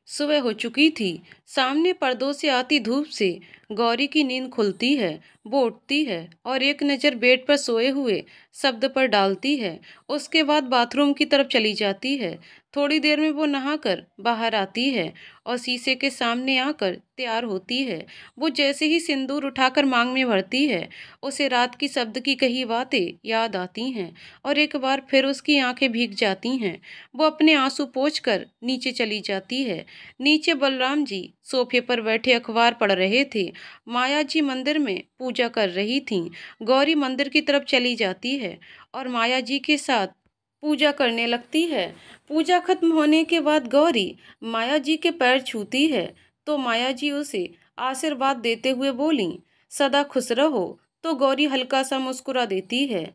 सुबह हो चुकी थी। सामने पर्दों से आती धूप से गौरी की नींद खुलती है। वो उठती है और एक नज़र बेड पर सोए हुए शब्द पर डालती है। उसके बाद बाथरूम की तरफ चली जाती है। थोड़ी देर में वो नहाकर बाहर आती है और शीशे के सामने आकर तैयार होती है। वो जैसे ही सिंदूर उठाकर मांग में भरती है, उसे रात की शब्द की कही बातें याद आती हैं और एक बार फिर उसकी आंखें भीग जाती हैं। वो अपने आंसू पोंछकर नीचे चली जाती है। नीचे बलराम जी सोफे पर बैठे अखबार पढ़ रहे थे। माया जी मंदिर में पूजा कर रही थीं। गौरी मंदिर की तरफ चली जाती है और माया जी के साथ पूजा करने लगती है। पूजा खत्म होने के बाद गौरी माया जी के पैर छूती है तो माया जी उसे आशीर्वाद देते हुए बोली, सदा खुश रहो। तो गौरी हल्का सा मुस्कुरा देती है।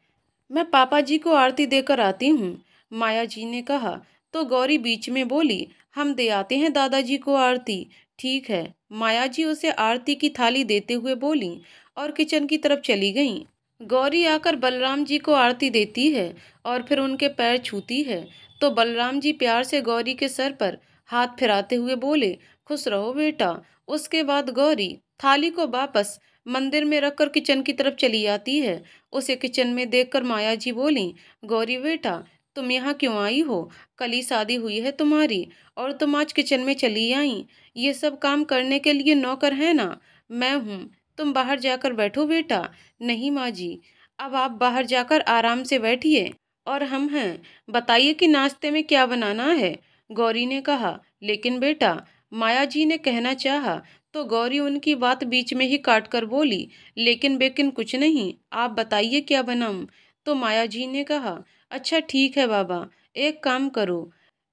मैं पापा जी को आरती देकर आती हूँ, माया जी ने कहा। तो गौरी बीच में बोली, हम दे आते हैं दादाजी को आरती। ठीक है, माया जी उसे आरती की थाली देते हुए बोली और किचन की तरफ चली गईं। गौरी आकर बलराम जी को आरती देती है और फिर उनके पैर छूती है तो बलराम जी प्यार से गौरी के सर पर हाथ फिराते हुए बोले, खुश रहो बेटा। उसके बाद गौरी थाली को वापस मंदिर में रखकर किचन की तरफ चली आती है। उसे किचन में देखकर माया जी बोली, गौरी बेटा, तुम यहाँ क्यों आई हो? कल ही शादी हुई है तुम्हारी और तुम आज किचन में चली आई। ये सब काम करने के लिए नौकर है ना? मैं हूँ। तुम बाहर जाकर बैठो बेटा। नहीं माँ जी, अब आप बाहर जाकर आराम से बैठिए और हम हैं, बताइए कि नाश्ते में क्या बनाना है? गौरी ने कहा। लेकिन बेटा, माया जी ने कहना चाहा तो गौरी उनकी बात बीच में ही काट कर बोली, लेकिन बेकिन कुछ नहीं, आप बताइए क्या बनाऊं? तो माया जी ने कहा, अच्छा ठीक है बाबा, एक काम करो,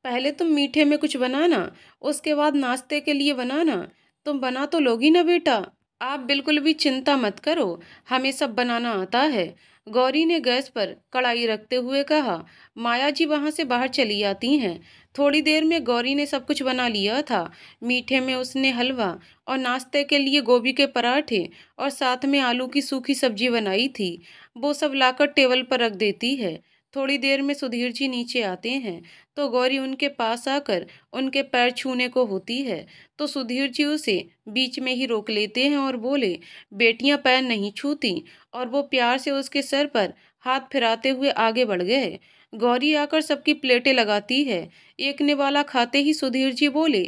पहले तुम मीठे में कुछ बनाना, उसके बाद नाश्ते के लिए बनाना। तुम बना तो लोगी ना बेटा? आप बिल्कुल भी चिंता मत करो, हमें सब बनाना आता है। गौरी ने गैस पर कढ़ाई रखते हुए कहा। माया जी वहां से बाहर चली आती हैं। थोड़ी देर में गौरी ने सब कुछ बना लिया था। मीठे में उसने हलवा और नाश्ते के लिए गोभी के पराठे और साथ में आलू की सूखी सब्जी बनाई थी। वो सब लाकर टेबल पर रख देती है। थोड़ी देर में सुधीर जी नीचे आते हैं तो गौरी उनके पास आकर उनके पैर छूने को होती है तो सुधीर जी उसे बीच में ही रोक लेते हैं और बोले, बेटियां पैर नहीं छूती। और वो प्यार से उसके सर पर हाथ फिराते हुए आगे बढ़ गए। गौरी आकर सबकी प्लेटें लगाती है। एक निवाला खाते ही सुधीर जी बोले,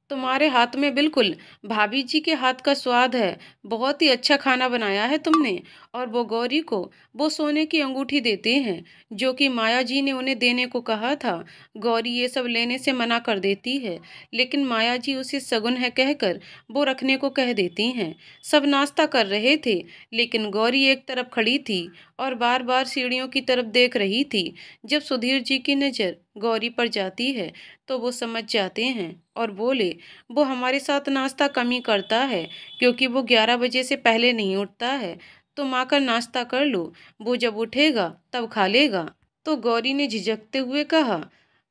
तुम्हारे हाथ में बिल्कुल भाभी जी के हाथ का स्वाद है, बहुत ही अच्छा खाना बनाया है तुमने। और वो गौरी को वो सोने की अंगूठी देते हैं जो कि माया जी ने उन्हें देने को कहा था। गौरी ये सब लेने से मना कर देती है, लेकिन माया जी उसे सगुन है कहकर वो रखने को कह देती हैं। सब नाश्ता कर रहे थे, लेकिन गौरी एक तरफ खड़ी थी और बार बार सीढ़ियों की तरफ देख रही थी। जब सुधीर जी की नज़र गौरी पर जाती है तो वो समझ जाते हैं और बोले, वो हमारे साथ नाश्ता कम ही करता है क्योंकि वो 11 बजे से पहले नहीं उठता है। तुम आकर नाश्ता कर लो, वो जब उठेगा तब खा लेगा। तो गौरी ने झिझकते हुए कहा,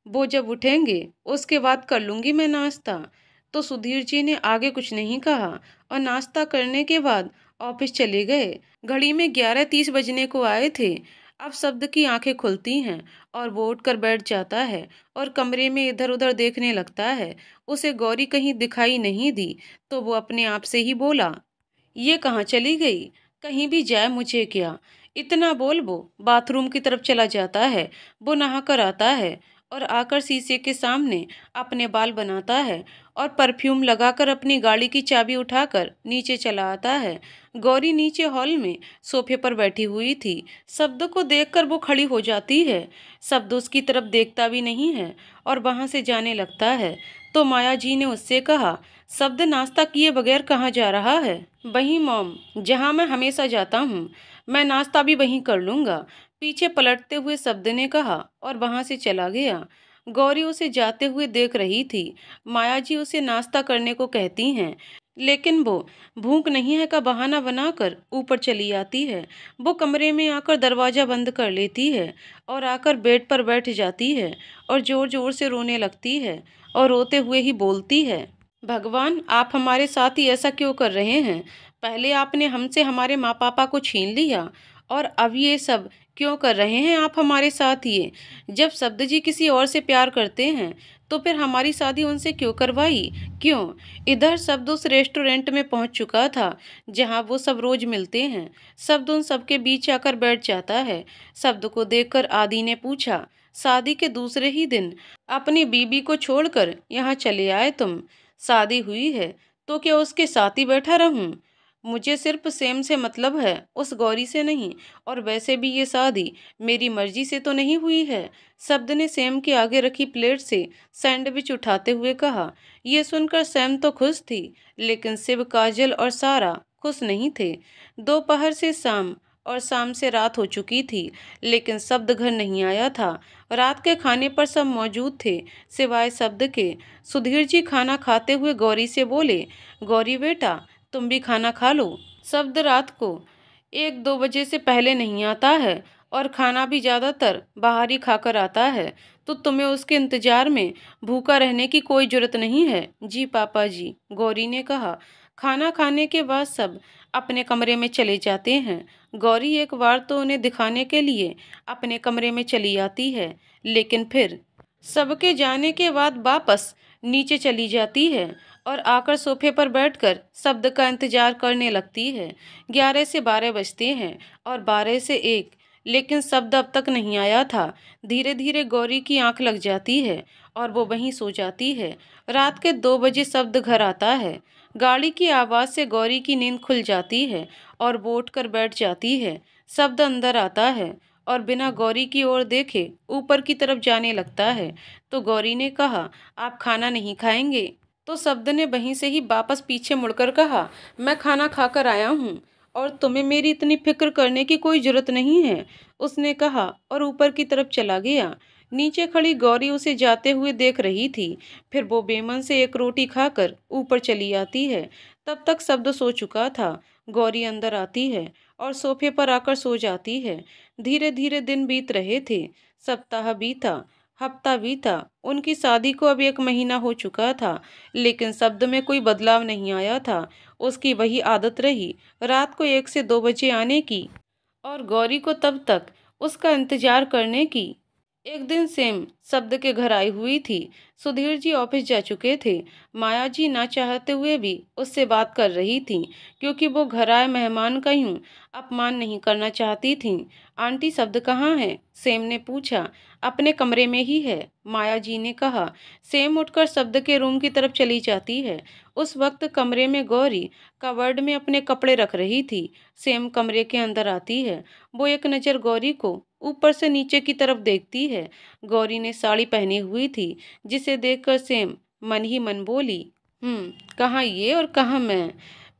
वो जब उठेंगे उसके बाद कर लूँगी मैं नाश्ता। तो सुधीर जी ने आगे कुछ नहीं कहा और नाश्ता करने के बाद ऑफिस चले गए। घड़ी में 11:30 बजने को आए थे। अब शब्द की आंखें खुलती हैं और वो उठकर बैठ जाता है और कमरे में इधर उधर देखने लगता है। उसे गौरी कहीं दिखाई नहीं दी तो वो अपने आप से ही बोला, ये कहाँ चली गई? कहीं भी जाए मुझे क्या? इतना बोल वो बाथरूम की तरफ चला जाता है। वो नहाकर आता है और आकर शीशे के सामने अपने बाल बनाता है और परफ्यूम लगाकर अपनी गाड़ी की चाबी उठाकर नीचे चला आता है। गौरी नीचे हॉल में सोफे पर बैठी हुई थी। शब्द को देखकर वो खड़ी हो जाती है। शब्द उसकी तरफ देखता भी नहीं है और वहां से जाने लगता है। तो माया जी ने उससे कहा, शब्द नाश्ता किए बगैर कहाँ जा रहा है? वहीं मॉम, जहाँ मैं हमेशा जाता हूँ। मैं नाश्ता भी वहीं कर लूँगा, पीछे पलटते हुए शब्द ने कहा और वहाँ से चला गया। गौरी उसे जाते हुए देख रही थी। माया जी उसे नाश्ता करने को कहती हैं, लेकिन वो भूख नहीं है का बहाना बनाकर ऊपर चली आती है। वो कमरे में आकर दरवाज़ा बंद कर लेती है और आकर बेड पर बैठ जाती है और ज़ोर ज़ोर से रोने लगती है और रोते हुए ही बोलती है, भगवान, आप हमारे साथ ही ऐसा क्यों कर रहे हैं? पहले आपने हमसे हमारे माँ पापा को छीन लिया और अब ये सब क्यों कर रहे हैं आप हमारे साथ? ये जब शब्द जी किसी और से प्यार करते हैं तो फिर हमारी शादी उनसे क्यों करवाई? क्यों? इधर शब्द उस रेस्टोरेंट में पहुंच चुका था जहां वो सब रोज मिलते हैं। शब्द उन सबके बीच आकर बैठ जाता है। शब्द को देखकर आदि ने पूछा, शादी के दूसरे ही दिन अपनी बीबी को छोड़कर यहाँ चले आए तुम? शादी हुई है तो क्या उसके साथ ही बैठा रहूं? मुझे सिर्फ सेम से मतलब है, उस गौरी से नहीं। और वैसे भी ये शादी मेरी मर्जी से तो नहीं हुई है। शब्द ने सैम के आगे रखी प्लेट से सैंडविच उठाते हुए कहा। यह सुनकर सैम तो खुश थी, लेकिन शिव, काजल और सारा खुश नहीं थे। दोपहर से शाम और शाम से रात हो चुकी थी, लेकिन शब्द घर नहीं आया था। रात के खाने पर सब मौजूद थे, सिवाय शब्द के। सुधीर जी खाना खाते हुए गौरी से बोले, गौरी बेटा, तुम भी खाना खा लो। शब्द रात को 1-2 बजे से पहले नहीं आता है और खाना भी ज़्यादातर बाहर ही खाकर आता है, तो तुम्हें उसके इंतजार में भूखा रहने की कोई जरूरत नहीं है। जी पापा जी, गौरी ने कहा। खाना खाने के बाद सब अपने कमरे में चले जाते हैं। गौरी एक बार तो उन्हें दिखाने के लिए अपने कमरे में चली आती है, लेकिन फिर सबके जाने के बाद वापस नीचे चली जाती है और आकर सोफे पर बैठकर शब्द का इंतजार करने लगती है। 11 से 12 बजते हैं और 12 से 1, लेकिन शब्द अब तक नहीं आया था। धीरे धीरे गौरी की आंख लग जाती है और वो वहीं सो जाती है। रात के 2 बजे शब्द घर आता है। गाड़ी की आवाज़ से गौरी की नींद खुल जाती है और वो उठकर बैठ जाती है। शब्द अंदर आता है और बिना गौरी की ओर देखे ऊपर की तरफ जाने लगता है। तो गौरी ने कहा, आप खाना नहीं खाएंगे? तो शब्द ने वहीं से ही वापस पीछे मुड़कर कहा, मैं खाना खाकर आया हूँ और तुम्हें मेरी इतनी फिक्र करने की कोई जरूरत नहीं है, उसने कहा और ऊपर की तरफ चला गया। नीचे खड़ी गौरी उसे जाते हुए देख रही थी। फिर वो बेमन से एक रोटी खाकर ऊपर चली आती है। तब तक शब्द सो चुका था। गौरी अंदर आती है और सोफे पर आकर सो जाती है। धीरे धीरे दिन बीत रहे थे। सप्ताह बीता, हफ्ता बीता। उनकी शादी को अब 1 महीना हो चुका था, लेकिन शब्द में कोई बदलाव नहीं आया था। उसकी वही आदत रही, रात को 1 से 2 बजे आने की और गौरी को तब तक उसका इंतजार करने की। एक दिन सेम शब्द के घर आई हुई थी। सुधीर जी ऑफिस जा चुके थे। माया जी ना चाहते हुए भी उससे बात कर रही थी, क्योंकि वो घर आए मेहमान का यूं अपमान नहीं करना चाहती थी। आंटी शब्द कहाँ है? सेम ने पूछा। अपने कमरे में ही है, माया जी ने कहा। सेम उठकर शब्द के रूम की तरफ चली जाती है। उस वक्त कमरे में गौरी कबर्ड में अपने कपड़े रख रही थी। सेम कमरे के अंदर आती है। वो एक नज़र गौरी को ऊपर से नीचे की तरफ देखती है। गौरी ने साड़ी पहनी हुई थी, जिसे देखकर सेम मन ही मन बोली, कहाँ ये और कहाँ मैं।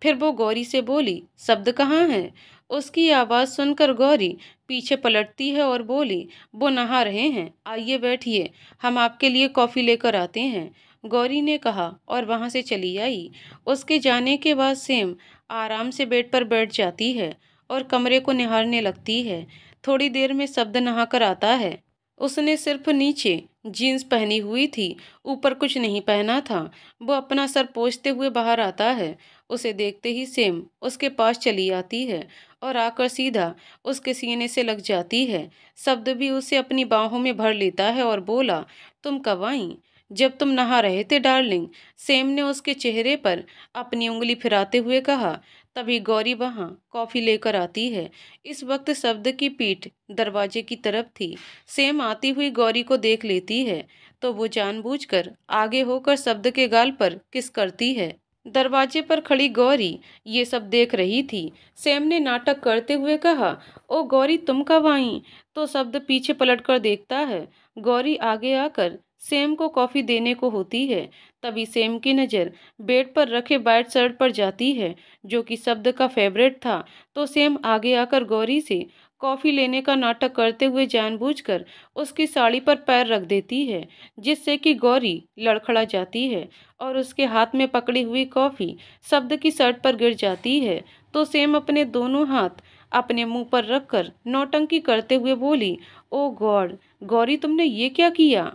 फिर वो गौरी से बोली, शब्द कहाँ है? उसकी आवाज़ सुनकर गौरी पीछे पलटती है और बोली, वो नहा रहे हैं, आइए बैठिए, हम आपके लिए कॉफ़ी लेकर आते हैं, गौरी ने कहा और वहाँ से चली आई। उसके जाने के बाद सेम आराम से बेड पर बैठ जाती है और कमरे को निहारने लगती है। थोड़ी देर में शब्द नहाकर आता है। उसने सिर्फ नीचे जीन्स पहनी हुई थी, ऊपर कुछ नहीं पहना था। वो अपना सर पोंछते हुए बाहर आता है। उसे देखते ही सेम उसके पास चली आती है और आकर सीधा उसके सीने से लग जाती है। शब्द भी उसे अपनी बाहों में भर लेता है और बोला, तुम कब आई? जब तुम नहा रहे थे डार्लिंग, सेम ने उसके चेहरे पर अपनी उंगली फिराते हुए कहा। तभी गौरी वहाँ कॉफ़ी लेकर आती है। इस वक्त शब्द की पीठ दरवाजे की तरफ थी। सेम आती हुई गौरी को देख लेती है तो वो जानबूझकर आगे होकर शब्द के गाल पर किस करती है। दरवाजे पर खड़ी गौरी ये सब देख रही थी। सेम ने नाटक करते हुए कहा, ओ गौरी, तुम कब आई? तो शब्द पीछे पलटकर देखता है। गौरी आगे आकर सेम को कॉफ़ी देने को होती है। तभी सेम की नज़र बेड पर रखे वाइट शर्ट पर जाती है, जो कि शब्द का फेवरेट था। तो सेम आगे आकर गौरी से कॉफ़ी लेने का नाटक करते हुए जानबूझकर उसकी साड़ी पर पैर रख देती है, जिससे कि गौरी लड़खड़ा जाती है और उसके हाथ में पकड़ी हुई कॉफ़ी शब्द की शर्ट पर गिर जाती है। तो सेम अपने दोनों हाथ अपने मुंह पर रखकर नौटंकी करते हुए बोली, ओ गॉड गौरी, तुमने ये क्या किया?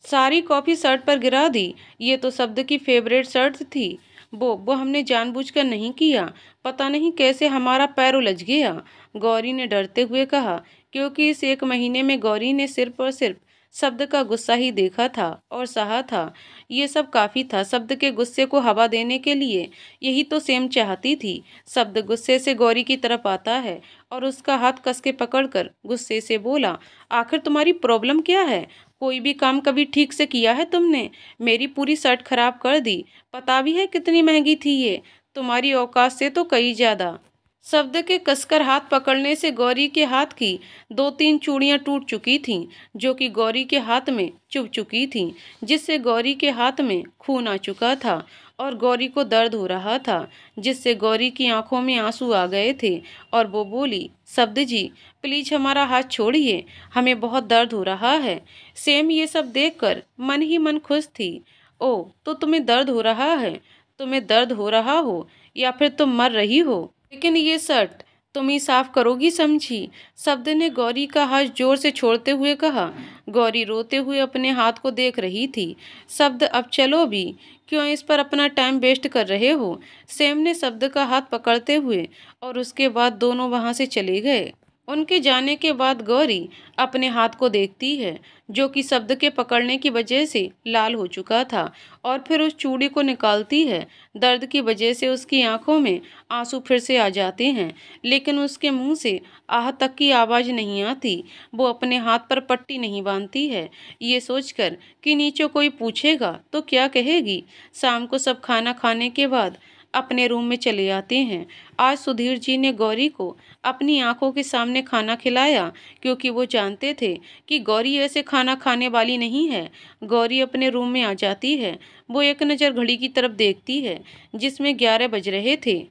सारी कॉफ़ी शर्ट पर गिरा दी। ये तो शब्द की फेवरेट शर्ट थी। वो हमने जानबूझकर नहीं किया। पता नहीं कैसे हमारा पैर उलझ गया, गौरी ने डरते हुए कहा, क्योंकि इस 1 महीने में गौरी ने सिर्फ और सिर्फ शब्द का गुस्सा ही देखा था और सहा था। ये सब काफ़ी था शब्द के गुस्से को हवा देने के लिए। यही तो सेम चाहती थी। शब्द गुस्से से गौरी की तरफ आता है और उसका हाथ कस के पकड़कर गुस्से से बोला, आखिर तुम्हारी प्रॉब्लम क्या है? कोई भी काम कभी ठीक से किया है तुमने? मेरी पूरी शर्ट खराब कर दी। पता भी है कितनी महंगी थी ये? तुम्हारी औकात से तो कई ज्यादा। शब्द के कसकर हाथ पकड़ने से गौरी के हाथ की 2-3 चूड़ियां टूट चुकी थीं, जो कि गौरी के हाथ में चुभ चुकी थीं, जिससे गौरी के हाथ में खून आ चुका था और गौरी को दर्द हो रहा था, जिससे गौरी की आंखों में आंसू आ गए थे और वो बोली, शब्द जी प्लीज हमारा हाथ छोड़िए, हमें बहुत दर्द हो रहा है। सेम ये सब देखकर मन ही मन खुश थी। ओ, तो तुम्हें दर्द हो रहा है? तुम्हें दर्द हो रहा हो या फिर तुम मर रही हो? लेकिन ये शर्ट तुम ही साफ करोगी समझी? शब्द ने गौरी का हाथ जोर से छोड़ते हुए कहा। गौरी रोते हुए अपने हाथ को देख रही थी। शब्द अब चलो भी, क्यों इस पर अपना टाइम वेस्ट कर रहे हो? सैम ने शब्द का हाथ पकड़ते हुए और उसके बाद दोनों वहां से चले गए। उनके जाने के बाद गौरी अपने हाथ को देखती है, जो कि शब्द के पकड़ने की वजह से लाल हो चुका था, और फिर उस चूड़ी को निकालती है। दर्द की वजह से उसकी आंखों में आंसू फिर से आ जाते हैं, लेकिन उसके मुंह से आह तक की आवाज़ नहीं आती। वो अपने हाथ पर पट्टी नहीं बांधती है, ये सोचकर कि नीचे कोई पूछेगा तो क्या कहेगी। शाम को सब खाना खाने के बाद अपने रूम में चले आते हैं। आज सुधीर जी ने गौरी को अपनी आंखों के सामने खाना खिलाया, क्योंकि वो जानते थे कि गौरी ऐसे खाना खाने वाली नहीं है। गौरी अपने रूम में आ जाती है। वो एक नज़र घड़ी की तरफ देखती है, जिसमें 11 बज रहे थे।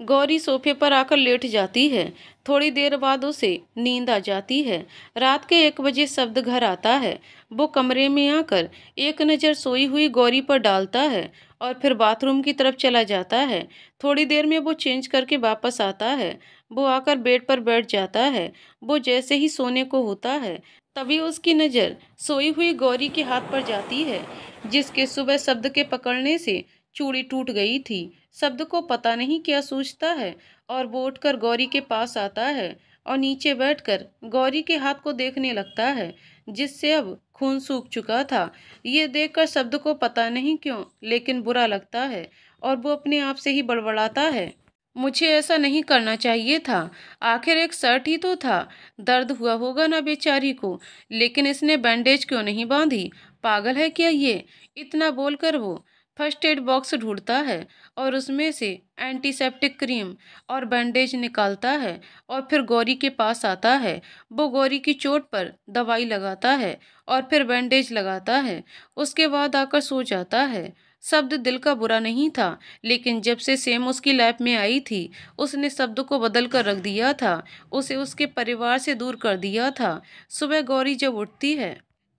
गौरी सोफे पर आकर लेट जाती है। थोड़ी देर बाद उसे नींद आ जाती है। रात के 1 बजे शब्द घर आता है। वो कमरे में आकर एक नज़र सोई हुई गौरी पर डालता है और फिर बाथरूम की तरफ चला जाता है। थोड़ी देर में वो चेंज करके वापस आता है। वो आकर बेड पर बैठ जाता है। वो जैसे ही सोने को होता है, तभी उसकी नज़र सोई हुई गौरी के हाथ पर जाती है, जिसके सुबह शब्द के पकड़ने से चूड़ी टूट गई थी। शब्द को पता नहीं क्या सूझता है और वो उठकर गौरी के पास आता है और नीचे बैठकर गौरी के हाथ को देखने लगता है, जिससे अब खून सूख चुका था। ये देखकर शब्द को पता नहीं क्यों लेकिन बुरा लगता है और वो अपने आप से ही बड़बड़ाता है, मुझे ऐसा नहीं करना चाहिए था। आखिर एक शर्ट ही तो था। दर्द हुआ होगा ना बेचारी को, लेकिन इसने बैंडेज क्यों नहीं बांधी? पागल है क्या ये? इतना बोलकर वो फर्स्ट एड बॉक्स ढूंढता है और उसमें से एंटीसेप्टिक क्रीम और बैंडेज निकालता है और फिर गौरी के पास आता है। वो गौरी की चोट पर दवाई लगाता है और फिर बैंडेज लगाता है। उसके बाद आकर सो जाता है। शब्द दिल का बुरा नहीं था, लेकिन जब से सेम उसकी लाइफ में आई थी, उसने शब्द को बदल कर रख दिया था। उसे उसके परिवार से दूर कर दिया था। सुबह गौरी जब उठती है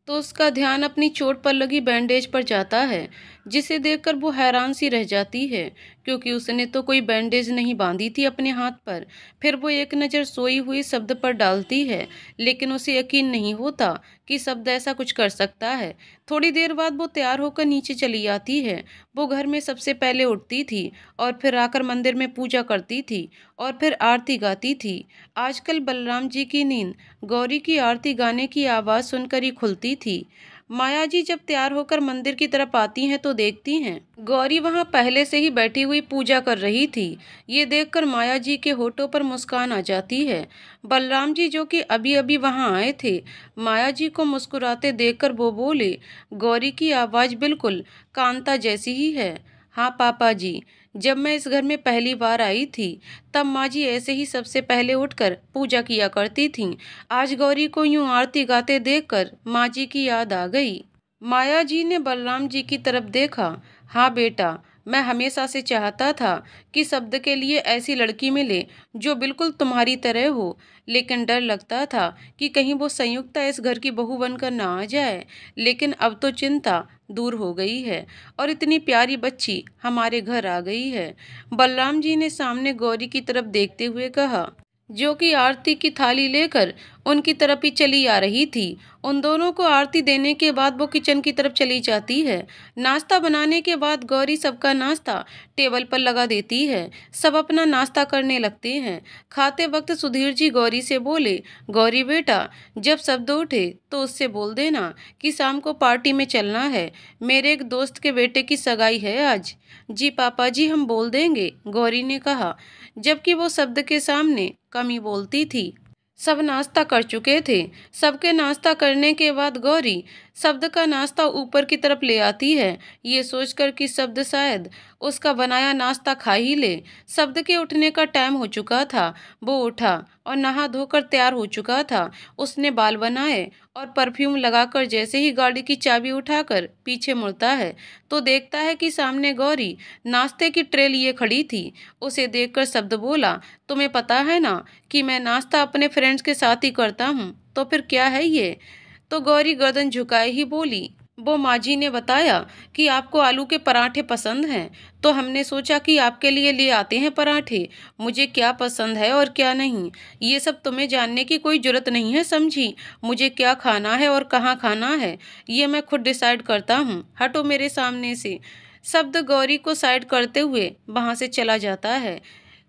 तो उसका ध्यान अपनी चोट पर लगी बैंडेज पर जाता है, जिसे देखकर वो हैरान सी रह जाती है, क्योंकि उसने तो कोई बैंडेज नहीं बांधी थी अपने हाथ पर। फिर वो एक नज़र सोई हुई शब्द पर डालती है, लेकिन उसे यकीन नहीं होता कि शब्द ऐसा कुछ कर सकता है। थोड़ी देर बाद वो तैयार होकर नीचे चली आती है। वो घर में सबसे पहले उठती थी और फिर आकर मंदिर में पूजा करती थी और फिर आरती गाती थी। आजकल बलराम जी की नींद गौरी की आरती गाने की आवाज़ सुनकर ही खुलती थी। माया जी जब तैयार होकर मंदिर की तरफ आती हैं तो देखती हैं गौरी वहां पहले से ही बैठी हुई पूजा कर रही थी। ये देखकर माया जी के होठों पर मुस्कान आ जाती है। बलराम जी जो कि अभी अभी वहां आए थे, माया जी को मुस्कुराते देखकर वो बोले, गौरी की आवाज़ बिल्कुल कांता जैसी ही है। हाँ पापा जी, जब मैं इस घर में पहली बार आई थी, तब माँ जी ऐसे ही सबसे पहले उठकर पूजा किया करती थीं। आज गौरी को यूं आरती गाते देखकर माँ जी की याद आ गई। माया जी ने बलराम जी की तरफ देखा। हाँ बेटा, मैं हमेशा से चाहता था कि शब्द के लिए ऐसी लड़की मिले जो बिल्कुल तुम्हारी तरह हो, लेकिन डर लगता था कि कहीं वो संयुक्ता इस घर की बहू बनकर ना आ जाए। लेकिन अब तो चिंता दूर हो गई है और इतनी प्यारी बच्ची हमारे घर आ गई है। बलराम जी ने सामने गौरी की तरफ देखते हुए कहा, जो कि आरती की थाली लेकर उनकी तरफ ही चली आ रही थी। उन दोनों को आरती देने के बाद वो किचन की तरफ चली जाती है। नाश्ता बनाने के बाद गौरी सबका नाश्ता टेबल पर लगा देती है। सब अपना नाश्ता करने लगते हैं। खाते वक्त सुधीर जी गौरी से बोले, गौरी बेटा, जब शब्द उठे तो उससे बोल देना कि शाम को पार्टी में चलना है। मेरे एक दोस्त के बेटे की सगाई है आज। जी पापा जी, हम बोल देंगे, गौरी ने कहा, जबकि वो शब्द के सामने कम ही बोलती थी। सब नाश्ता कर चुके थे। सबके नाश्ता करने के बाद गौरी शब्द का नाश्ता ऊपर की तरफ ले आती है, ये सोचकर कि शब्द शायद उसका बनाया नाश्ता खा ही ले। शब्द के उठने का टाइम हो चुका था। वो उठा और नहा धोकर तैयार हो चुका था। उसने बाल बनाए और परफ्यूम लगाकर जैसे ही गाड़ी की चाबी उठाकर पीछे मुड़ता है तो देखता है कि सामने गौरी नाश्ते की ट्रे लिए खड़ी थी। उसे देखकर शब्द बोला, तुम्हें पता है ना कि मैं नाश्ता अपने फ्रेंड्स के साथ ही करता हूँ, तो फिर क्या है ये? तो गौरी गर्दन झुकाए ही बोली, वो माँ जी ने बताया कि आपको आलू के पराठे पसंद हैं, तो हमने सोचा कि आपके लिए ले आते हैं पराठे। मुझे क्या पसंद है और क्या नहीं, ये सब तुम्हें जानने की कोई जरूरत नहीं है, समझी? मुझे क्या खाना है और कहाँ खाना है ये मैं खुद डिसाइड करता हूँ। हटो मेरे सामने से। शब्द गौरी को साइड करते हुए वहाँ से चला जाता है।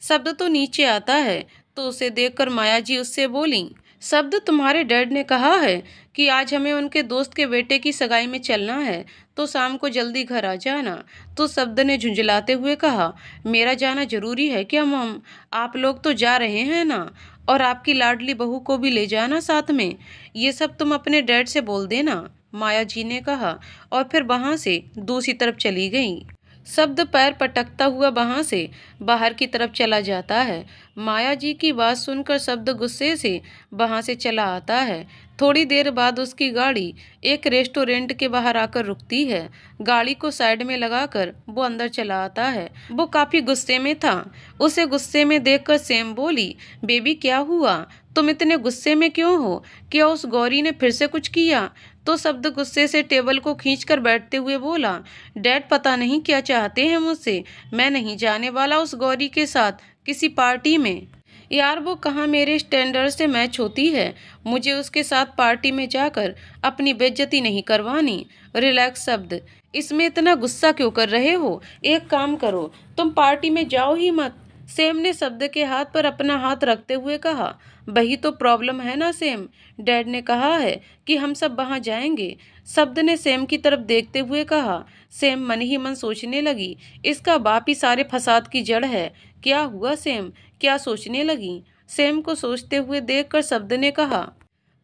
शब्द तो नीचे आता है तो उसे देखकर माया जी उससे बोली, शब्द, तुम्हारे डैड ने कहा है कि आज हमें उनके दोस्त के बेटे की सगाई में चलना है, तो शाम को जल्दी घर आ जाना। तो शब्द ने झुंझलाते हुए कहा, मेरा जाना जरूरी है क्या मम? आप लोग तो जा रहे हैं ना, और आपकी लाडली बहू को भी ले जाना साथ में। ये सब तुम अपने डैड से बोल देना, माया जी ने कहा, और फिर वहां से दूसरी तरफ चली गई। शब्द पैर पटकता हुआ वहां से बाहर की तरफ चला जाता है। माया जी की बात सुनकर शब्द गुस्से से वहां से चला आता है। थोड़ी देर बाद उसकी गाड़ी एक रेस्टोरेंट के बाहर आकर रुकती है। गाड़ी को साइड में लगाकर वो अंदर चला आता है। वो काफी गुस्से में था। उसे गुस्से में देखकर सैम बोली, बेबी क्या हुआ? तुम इतने गुस्से में क्यों हो? क्या उस गौरी ने फिर से कुछ किया? तो शब्द गुस्से से टेबल को खींचकर बैठते हुए बोला, डैड पता नहीं क्या चाहते हैं मुझसे। मैं नहीं जाने वाला उस गौरी के साथ किसी पार्टी में। यार वो कहाँ मेरे स्टैंडर्ड से मैच होती है। मुझे उसके साथ पार्टी में जाकर अपनी बेइज्जती नहीं करवानी। रिलैक्स शब्द, इसमें इतना गुस्सा क्यों कर रहे हो? एक काम करो, तुम पार्टी में जाओ ही मत। सेम ने शब्द के हाथ पर अपना हाथ रखते हुए कहा, वही तो प्रॉब्लम है ना सेम, डैड ने कहा है कि हम सब वहां जाएंगे। शब्द ने सेम की तरफ देखते हुए कहा। सेम मन ही मन सोचने लगी, इसका बाप ही सारे फसाद की जड़ है। क्या हुआ सेम, क्या सोचने लगी? सेम को सोचते हुए देखकर शब्द ने कहा,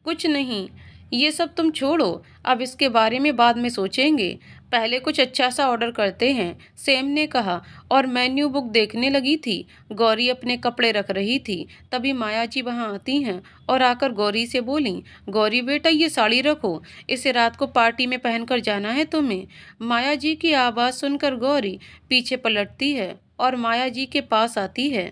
कुछ नहीं, ये सब तुम छोड़ो, अब इसके बारे में बाद में सोचेंगे। पहले कुछ अच्छा सा ऑर्डर करते हैं, सेम ने कहा और मेन्यू बुक देखने लगी थी। गौरी अपने कपड़े रख रही थी। तभी माया जी वहां आती हैं और आकर गौरी से बोली, गौरी बेटा ये साड़ी रखो, इसे रात को पार्टी में पहनकर जाना है तुम्हें। माया जी की आवाज़ सुनकर गौरी पीछे पलटती है और माया जी के पास आती है।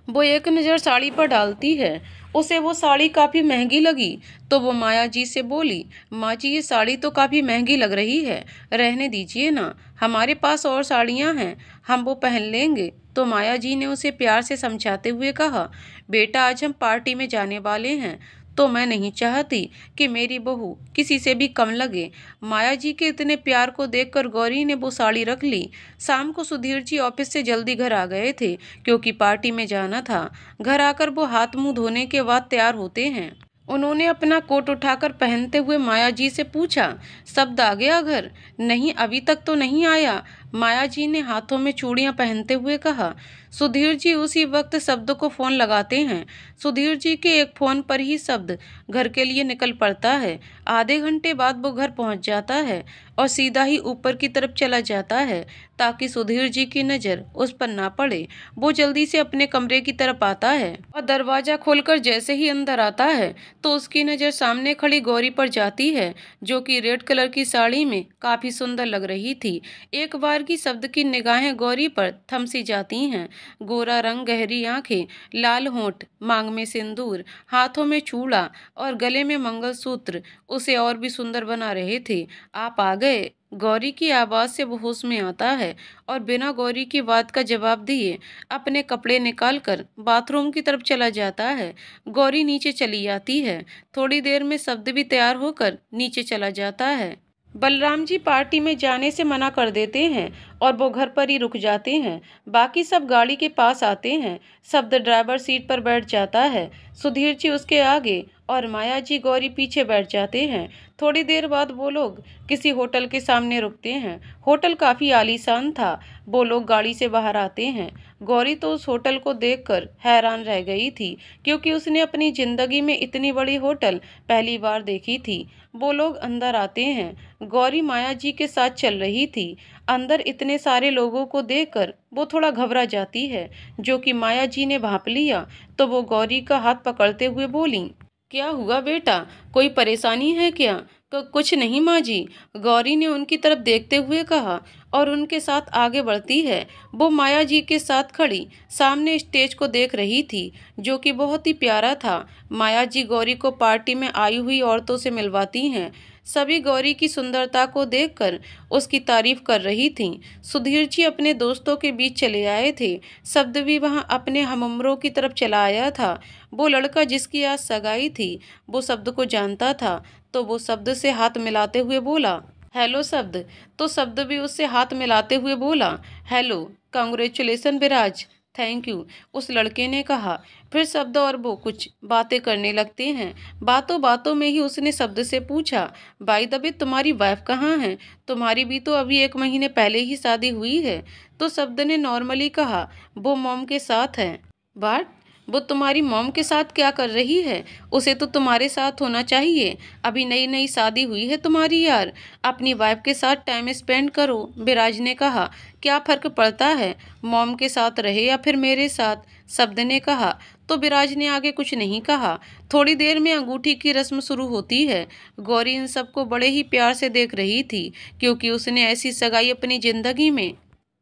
वो एक नज़र साड़ी पर डालती है। उसे वो साड़ी काफ़ी महंगी लगी तो वो माया जी से बोली, माँ जी ये साड़ी तो काफ़ी महंगी लग रही है, रहने दीजिए ना, हमारे पास और साड़ियाँ हैं, हम वो पहन लेंगे। तो माया जी ने उसे प्यार से समझाते हुए कहा, बेटा आज हम पार्टी में जाने वाले हैं तो मैं नहीं चाहती कि मेरी बहू किसी से भी कम लगे। माया जी के इतने प्यार को देखकर गौरी ने वो साड़ी रख ली। शाम को सुधीर जी ऑफिस से जल्दी घर आ गए थे क्योंकि पार्टी में जाना था। घर आकर वो हाथ मुंह धोने के बाद तैयार होते हैं। उन्होंने अपना कोट उठाकर पहनते हुए माया जी से पूछा, शब्द आ गया घर? नहीं, अभी तक तो नहीं आया, माया जी ने हाथों में चूड़ियां पहनते हुए कहा। सुधीर जी उसी वक्त शब्द को फोन लगाते हैं। सुधीर जी के एक फोन पर ही शब्द घर के लिए निकल पड़ता है। आधे घंटे बाद वो घर पहुंच जाता है और सीधा ही ऊपर की तरफ चला जाता है ताकि सुधीर जी की नज़र उस पर ना पड़े। वो जल्दी से अपने कमरे की तरफ आता है और दरवाजा खोलकर जैसे ही अंदर आता है तो उसकी नज़र सामने खड़ी गौरी पर जाती है जो कि रेड कलर की साड़ी में काफ़ी सुंदर लग रही थी। एक बार की शब्द की निगाहें गौरी पर थम सी जाती हैं। गोरा रंग, गहरी आंखें, लाल होंठ, मांग में सिंदूर, हाथों में चूड़ा और गले में मंगलसूत्र उसे और भी सुंदर बना रहे थे। आप आ गए। गौरी की आवाज से वो होश में आता है और बिना गौरी की बात का जवाब दिए अपने कपड़े निकालकर बाथरूम की तरफ चला जाता है। गौरी नीचे चली आती है। थोड़ी देर में शब्द भी तैयार होकर नीचे चला जाता है। बलराम जी पार्टी में जाने से मना कर देते हैं और वो घर पर ही रुक जाते हैं। बाकी सब गाड़ी के पास आते हैं। शब्द ड्राइवर सीट पर बैठ जाता है। सुधीर जी उसके आगे और माया जी गौरी पीछे बैठ जाते हैं। थोड़ी देर बाद वो लोग किसी होटल के सामने रुकते हैं। होटल काफ़ी आलीशान था। वो लोग गाड़ी से बाहर आते हैं। गौरी तो उस होटल को देखकर हैरान रह गई थी, क्योंकि उसने अपनी ज़िंदगी में इतनी बड़ी होटल पहली बार देखी थी। वो लोग अंदर आते हैं। गौरी माया जी के साथ चल रही थी। अंदर इतने सारे लोगों को देखकर वो थोड़ा घबरा जाती है। जो कि माया जी ने भांप लिया तो वो गौरी का हाथ पकड़ते हुए बोली, क्या हुआ बेटा, कोई परेशानी है क्या? कुछ नहीं माँ जी, गौरी ने उनकी तरफ देखते हुए कहा और उनके साथ आगे बढ़ती है। वो माया जी के साथ खड़ी सामने स्टेज को देख रही थी, जो कि बहुत ही प्यारा था। माया जी गौरी को पार्टी में आई हुई औरतों से मिलवाती हैं। सभी गौरी की सुंदरता को देखकर उसकी तारीफ कर रही थीं। सुधीर जी अपने दोस्तों के बीच चले आए थे। शब्द भी वहां अपने हमउम्रों की तरफ चला आया था। वो लड़का जिसकी आज सगाई थी, वो शब्द को जानता था, तो वो शब्द से हाथ मिलाते हुए बोला, हेलो शब्द। तो शब्द भी उससे हाथ मिलाते हुए बोला, hello, congratulation Viraj. Thank you, उस लड़के ने कहा। फिर शब्द और वो कुछ बातें करने लगते हैं। बातों बातों में ही उसने शब्द से पूछा, बाय द वे तुम्हारी वाइफ कहाँ है? तुम्हारी भी तो अभी 1 महीने पहले ही शादी हुई है। तो शब्द ने नॉर्मली कहा, वो मॉम के साथ है। वाट, वो तुम्हारी मॉम के साथ क्या कर रही है? उसे तो तुम्हारे साथ होना चाहिए। अभी नई नई शादी हुई है तुम्हारी यार, अपनी वाइफ के साथ टाइम स्पेंड करो। विराज ने कहा, क्या फर्क पड़ता है मॉम के साथ रहे या फिर मेरे साथ? शब्द ने कहा। तो विराज ने आगे कुछ नहीं कहा। थोड़ी देर में अंगूठी की रस्म शुरू होती है। गौरी इन सबको बड़े ही प्यार से देख रही थी, क्योंकि उसने ऐसी सगाई अपनी जिंदगी में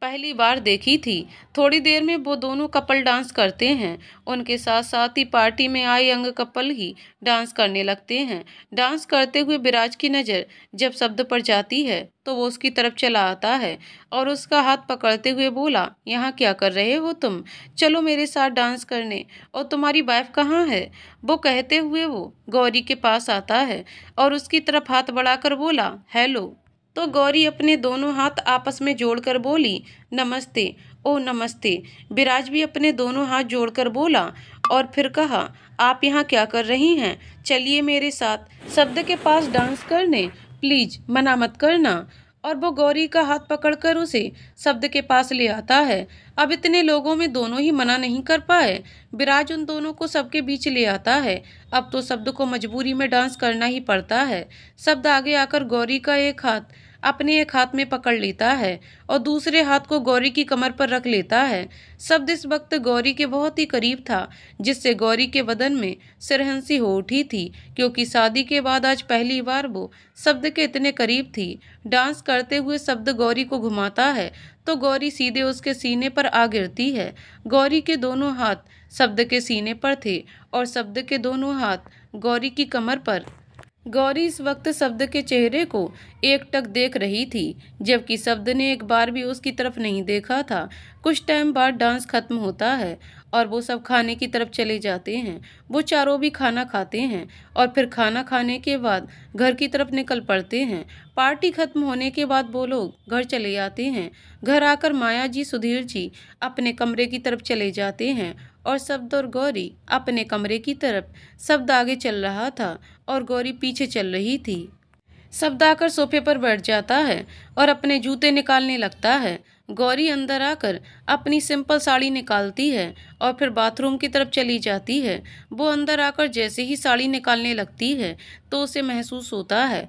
पहली बार देखी थी। थोड़ी देर में वो दोनों कपल डांस करते हैं। उनके साथ साथ ही पार्टी में आए यंग कपल ही डांस करने लगते हैं। डांस करते हुए विराज की नज़र जब शब्द पर जाती है तो वो उसकी तरफ चला आता है और उसका हाथ पकड़ते हुए बोला, यहाँ क्या कर रहे हो तुम? चलो मेरे साथ डांस करने। और तुम्हारी वाइफ कहाँ है? वो कहते हुए वो गौरी के पास आता है और उसकी तरफ हाथ बढ़ाकर बोला, हेलो। तो गौरी अपने दोनों हाथ आपस में जोड़कर बोली, नमस्ते। ओ नमस्ते। विराज भी अपने दोनों हाथ जोड़कर बोला और फिर कहा, आप यहाँ क्या कर रही हैं? चलिए मेरे साथ शब्द के पास डांस करने, प्लीज मना मत करना। और वो गौरी का हाथ पकड़कर उसे शब्द के पास ले आता है। अब इतने लोगों में दोनों ही मना नहीं कर पाए। विराज उन दोनों को सबके बीच ले आता है। अब तो शब्द को मजबूरी में डांस करना ही पड़ता है। शब्द आगे आकर गौरी का एक हाथ अपने एक हाथ में पकड़ लेता है और दूसरे हाथ को गौरी की कमर पर रख लेता है। शब्द इस वक्त गौरी के बहुत ही करीब था, जिससे गौरी के बदन में सिरहंसी हो उठी थी, क्योंकि शादी के बाद आज पहली बार वो शब्द के इतने करीब थी। डांस करते हुए शब्द गौरी को घुमाता है तो गौरी सीधे उसके सीने पर आ गिरती है। गौरी के दोनों हाथ शब्द के सीने पर थे और शब्द के दोनों हाथ गौरी की कमर पर। गौरी इस वक्त शब्द के चेहरे को एकटक देख रही थी, जबकि शब्द ने एक बार भी उसकी तरफ नहीं देखा था। कुछ टाइम बाद डांस खत्म होता है और वो सब खाने की तरफ चले जाते हैं। वो चारों भी खाना खाते हैं और फिर खाना खाने के बाद घर की तरफ निकल पड़ते हैं। पार्टी खत्म होने के बाद वो लोग घर चले आते हैं। घर आकर माया जी, सुधीर जी अपने कमरे की तरफ चले जाते हैं और शब्द और गौरी अपने कमरे की तरफ। शब्द आगे चल रहा था और गौरी पीछे चल रही थी। शब्द आकर सोफे पर बैठ जाता है और अपने जूते निकालने लगता है। गौरी अंदर आकर अपनी सिंपल साड़ी निकालती है और फिर बाथरूम की तरफ चली जाती है। वो अंदर आकर जैसे ही साड़ी निकालने लगती है तो उसे महसूस होता है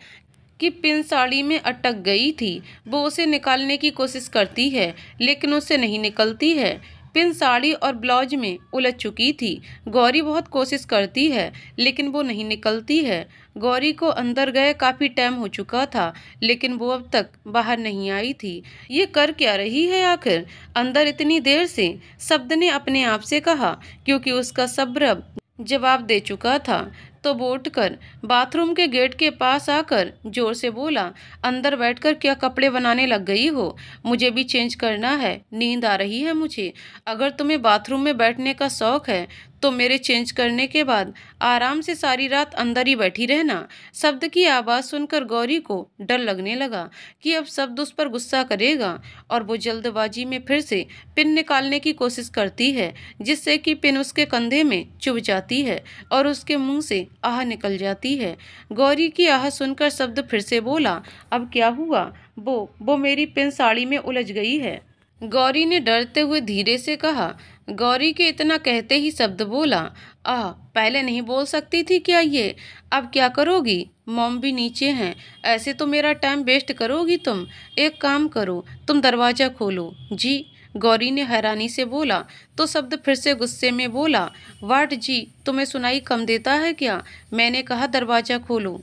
कि पिन साड़ी में अटक गई थी। वो उसे निकालने की कोशिश करती है लेकिन उससे नहीं निकलती है। पिन साड़ी और ब्लाउज में उलझ चुकी थी। गौरी बहुत कोशिश करती है लेकिन वो नहीं निकलती है। गौरी को अंदर गए काफ़ी टाइम हो चुका था लेकिन वो अब तक बाहर नहीं आई थी। ये कर क्या रही है आखिर अंदर इतनी देर से? शब्द ने अपने आप से कहा, क्योंकि उसका सब्र अब जवाब दे चुका था। तो वो उठकर बाथरूम के गेट के पास आकर जोर से बोला, अंदर बैठकर क्या कपड़े बनाने लग गई हो? मुझे भी चेंज करना है, नींद आ रही है मुझे। अगर तुम्हें बाथरूम में बैठने का शौक है तो मेरे चेंज करने के बाद आराम से सारी रात अंदर ही बैठी रहना। शब्द की आवाज़ सुनकर गौरी को डर लगने लगा कि अब शब्द उस पर गुस्सा करेगा, और वो जल्दबाजी में फिर से पिन निकालने की कोशिश करती है, जिससे कि पिन उसके कंधे में चुभ जाती है और उसके मुंह से आह निकल जाती है। गौरी की आह सुनकर शब्द फिर से बोला, अब क्या हुआ? वो मेरी पिन साड़ी में उलझ गई है। गौरी ने डरते हुए धीरे से कहा। गौरी के इतना कहते ही शब्द बोला, आह, पहले नहीं बोल सकती थी क्या ये? अब क्या करोगी? मॉम भी नीचे हैं, ऐसे तो मेरा टाइम वेस्ट करोगी तुम। एक काम करो, तुम दरवाज़ा खोलो। जी? गौरी ने हैरानी से बोला। तो शब्द फिर से गुस्से में बोला, वाट जी, तुम्हें सुनाई कम देता है क्या? मैंने कहा दरवाज़ा खोलो।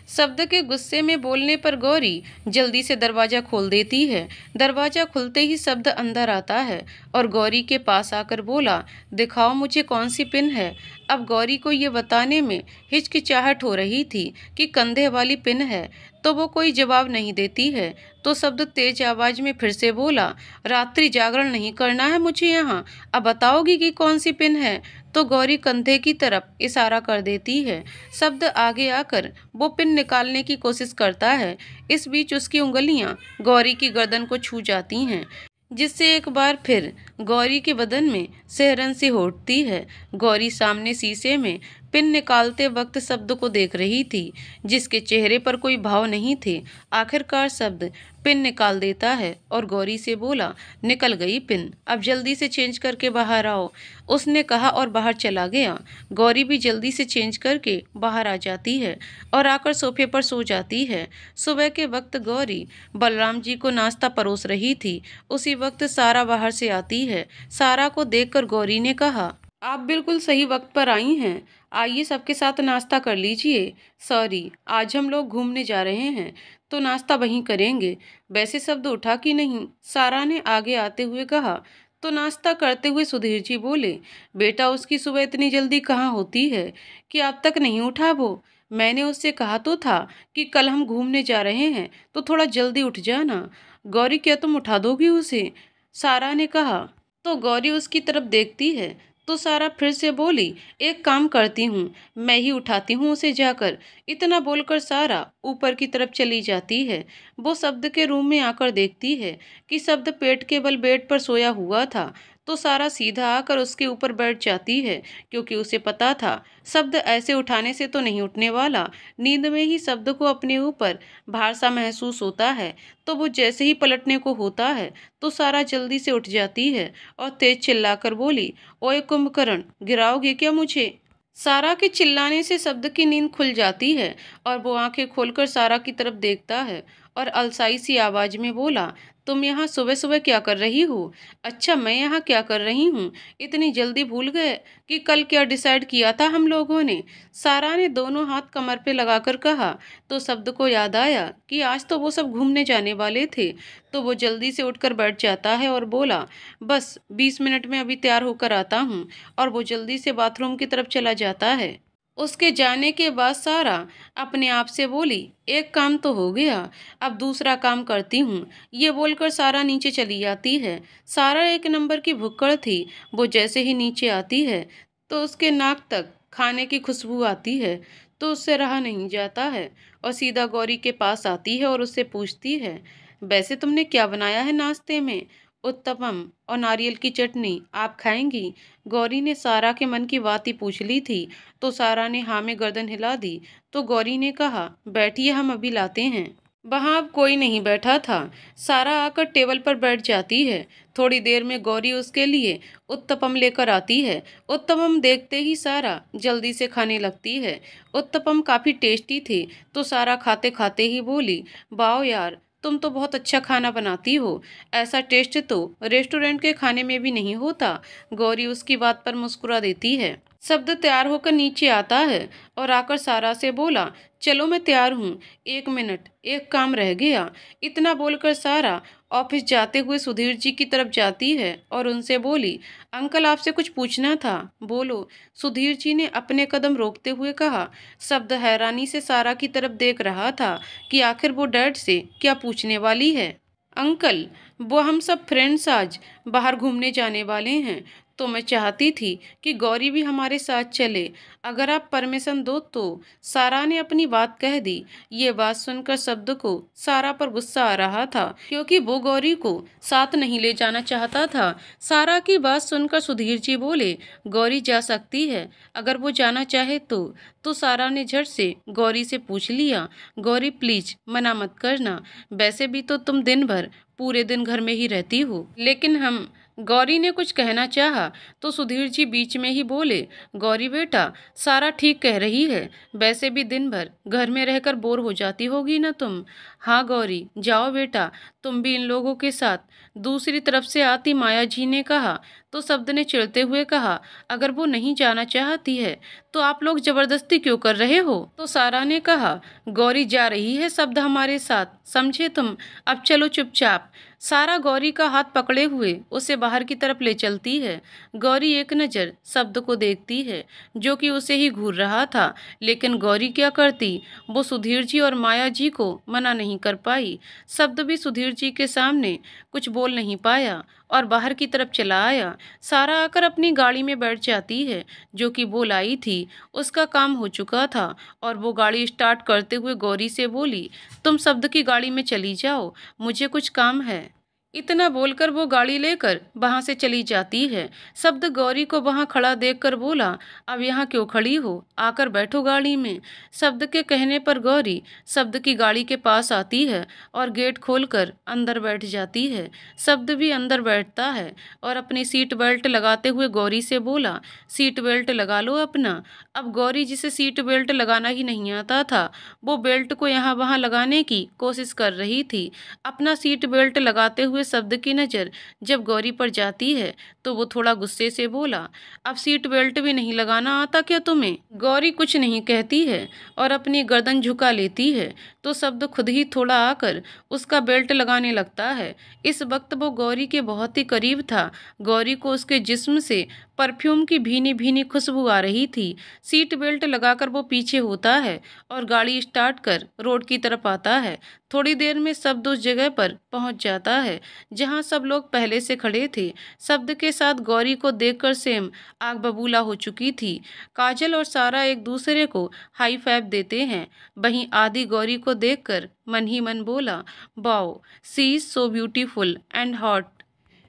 शब्द के गुस्से में बोलने पर गौरी जल्दी से दरवाज़ा खोल देती है। दरवाज़ा खुलते ही शब्द अंदर आता है और गौरी के पास आकर बोला, दिखाओ मुझे कौन सी पिन है। अब गौरी को ये बताने में हिचकिचाहट हो रही थी कि कंधे वाली पिन है, तो वो कोई जवाब नहीं देती है। तो शब्द तेज आवाज़ में फिर से बोला, रात्रि जागरण नहीं करना है मुझे यहाँ, अब बताओगी कि कौन सी पिन है? तो गौरी कंधे की तरफ इशारा कर देती है। शब्द आगे आकर वो पिन निकालने की कोशिश करता है। इस बीच उसकी उंगलियां गौरी की गर्दन को छू जाती हैं, जिससे एक बार फिर गौरी के बदन में सिहरन सी उठती है। गौरी सामने शीशे में पिन निकालते वक्त शब्द को देख रही थी, जिसके चेहरे पर कोई भाव नहीं थे। आखिरकार शब्द पिन निकाल देता है और गौरी से बोला, निकल गई पिन, अब जल्दी से चेंज करके बाहर आओ। उसने कहा और बाहर चला गया। गौरी भी जल्दी से चेंज करके बाहर आ जाती है और आकर सोफे पर सो जाती है। सुबह के वक्त गौरी बलराम जी को नाश्ता परोस रही थी। उसी वक्त सारा बाहर से आती है। सारा को देखकर गौरी ने कहा, आप बिल्कुल सही वक्त पर आई हैं, आइए सबके साथ नाश्ता कर लीजिए। सॉरी, आज हम लोग घूमने जा रहे हैं तो नाश्ता वहीं करेंगे। वैसे शब्द उठा कि नहीं? सारा ने आगे आते हुए कहा। तो नाश्ता करते हुए सुधीर जी बोले, बेटा उसकी सुबह इतनी जल्दी कहाँ होती है कि अब तक नहीं उठा वो? मैंने उससे कहा तो था कि कल हम घूमने जा रहे हैं तो थोड़ा जल्दी उठ जाना। गौरी, क्या तुम उठा दोगी उसे? सारा ने कहा। तो गौरी उसकी तरफ देखती है तो सारा फिर से बोली, एक काम करती हूँ, मैं ही उठाती हूँ उसे जाकर। इतना बोलकर सारा ऊपर की तरफ चली जाती है। वो शब्द के रूम में आकर देखती है कि शब्द पेट के बल बेड पर सोया हुआ था। तो सारा सीधा आकर उसके ऊपर बैठ जाती है, क्योंकि उसे पता था शब्द ऐसे उठाने से तो नहीं उठने वाला। नींद में ही शब्द को अपने ऊपर भार सा महसूस होता है, तो वो जैसे ही पलटने को होता है तो सारा जल्दी से उठ जाती है और तेज चिल्लाकर बोली, ओए कुंभकर्ण, गिराओगे क्या मुझे? सारा के चिल्लाने से शब्द की नींद खुल जाती है और वो आंखें खोलकर सारा की तरफ देखता है और अलसाई सी आवाज में बोला, तुम यहाँ सुबह सुबह क्या कर रही हो? अच्छा, मैं यहाँ क्या कर रही हूँ? इतनी जल्दी भूल गए कि कल क्या डिसाइड किया था हम लोगों ने? सारा ने दोनों हाथ कमर पे लगाकर कहा। तो शब्द को याद आया कि आज तो वो सब घूमने जाने वाले थे। तो वो जल्दी से उठकर बैठ जाता है और बोला, बस 20 मिनट में अभी तैयार होकर आता हूँ। और वो जल्दी से बाथरूम की तरफ चला जाता है। उसके जाने के बाद सारा अपने आप से बोली, एक काम तो हो गया, अब दूसरा काम करती हूँ। ये बोलकर सारा नीचे चली जाती है। सारा एक नंबर की भुक्कड़ थी। वो जैसे ही नीचे आती है तो उसके नाक तक खाने की खुशबू आती है, तो उससे रहा नहीं जाता है और सीधा गौरी के पास आती है और उससे पूछती है, वैसे तुमने क्या बनाया है नाश्ते में? उत्तपम और नारियल की चटनी, आप खाएंगी? गौरी ने सारा के मन की बात ही पूछ ली थी। तो सारा ने हाँ में गर्दन हिला दी। तो गौरी ने कहा, बैठिए, हम अभी लाते हैं। वहां अब कोई नहीं बैठा था। सारा आकर टेबल पर बैठ जाती है। थोड़ी देर में गौरी उसके लिए उत्तपम लेकर आती है। उत्तपम देखते ही सारा जल्दी से खाने लगती है। उत्तपम काफ़ी टेस्टी थे। तो सारा खाते खाते ही बोली, वाओ यार, तुम तो बहुत अच्छा खाना बनाती हो। ऐसा टेस्ट तो रेस्टोरेंट के खाने में भी नहीं होता। गौरी उसकी बात पर मुस्कुरा देती है। शब्द तैयार होकर नीचे आता है और आकर सारा से बोला, चलो मैं तैयार हूँ, 1 मिनट, एक काम रह गया। इतना बोलकर सारा ऑफिस जाते हुए सुधीर जी की तरफ जाती है और उनसे बोली, अंकल आपसे कुछ पूछना था। बोलो। सुधीर जी ने अपने कदम रोकते हुए कहा। शब्द हैरानी से सारा की तरफ देख रहा था कि आखिर वो डैड से क्या पूछने वाली है। अंकल, वो हम सब फ्रेंड्स आज बाहर घूमने जाने वाले हैं, तो मैं चाहती थी कि गौरी भी हमारे साथ चले। अगर आप परमिशन दो तो। सारा ने अपनी बात कह दी। ये बात सुनकर शब्द को सारा पर गुस्सा आ रहा था, क्योंकि वो गौरी को साथ नहीं ले जाना चाहता था। सारा की बात सुनकर सुधीर जी बोले, गौरी जा सकती है अगर वो जाना चाहे तो सारा ने झट से गौरी से पूछ लिया, गौरी प्लीज मना मत करना, वैसे भी तो तुम दिन भर पूरे दिन घर में ही रहती हो। लेकिन हम गौरी ने कुछ कहना चाहा तो सुधीर जी बीच में ही बोले, गौरी बेटा, सारा ठीक कह रही है, वैसे भी दिन भर घर में रहकर बोर हो जाती होगी ना तुम। हाँ गौरी, जाओ बेटा, तुम भी इन लोगों के साथ। दूसरी तरफ से आती माया जी ने कहा तो शब्द ने चिढ़ते हुए कहा, अगर वो नहीं जाना चाहती है तो आप लोग जबरदस्ती क्यों कर रहे हो। तो सारा ने कहा, गौरी जा रही है शब्द हमारे साथ, समझे तुम, अब चलो चुपचाप। सारा गौरी का हाथ पकड़े हुए उसे बाहर की तरफ ले चलती है। गौरी एक नज़र शब्द को देखती है जो कि उसे ही घूर रहा था, लेकिन गौरी क्या करती, वो सुधीर जी और माया जी को मना नहीं कर पाई। शब्द भी सुधीर जी के सामने कुछ बोल नहीं पाया और बाहर की तरफ चला आया। सारा आकर अपनी गाड़ी में बैठ जाती है जो कि वो लाई थी। उसका काम हो चुका था और वो गाड़ी स्टार्ट करते हुए गौरी से बोली, तुम शब्द की गाड़ी में चली जाओ, मुझे कुछ काम है। इतना बोलकर वो गाड़ी लेकर वहां से चली जाती है। शब्द गौरी को वहां खड़ा देखकर बोला, अब यहाँ क्यों खड़ी हो, आकर बैठो गाड़ी में। शब्द के कहने पर गौरी शब्द की गाड़ी के पास आती है और गेट खोलकर अंदर बैठ जाती है। शब्द भी अंदर बैठता है और अपनी सीट बेल्ट लगाते हुए गौरी से बोला, सीट बेल्ट लगा लो अपना। अब गौरी, जिसे सीट बेल्ट लगाना ही नहीं आता था, वो बेल्ट को यहाँ वहाँ लगाने की कोशिश कर रही थी। अपना सीट बेल्ट लगाते हुए शब्द की नज़र जब गौरी पर जाती है तो वो थोड़ा गुस्से से बोला, अब सीट बेल्ट भी नहीं लगाना आता क्या तुम्हें। गौरी कुछ नहीं कहती है और अपनी गर्दन झुका लेती है तो शब्द खुद ही थोड़ा आकर उसका बेल्ट लगाने लगता है। इस वक्त वो गौरी के बहुत ही करीब था। गौरी को उसके जिस्म से परफ्यूम की भीनी भीनी खुशबू आ रही थी। सीट बेल्ट लगाकर वो पीछे होता है और गाड़ी स्टार्ट कर रोड की तरफ आता है। थोड़ी देर में शब्द उस जगह पर पहुंच जाता है जहां सब लोग पहले से खड़े थे। शब्द के साथ गौरी को देखकर सेम आग बबूला हो चुकी थी। काजल और सारा एक दूसरे को हाई फाइव देते हैं। वहीं आदि गौरी को देखकर मन ही मन बोला, wow, she is so beautiful and hot.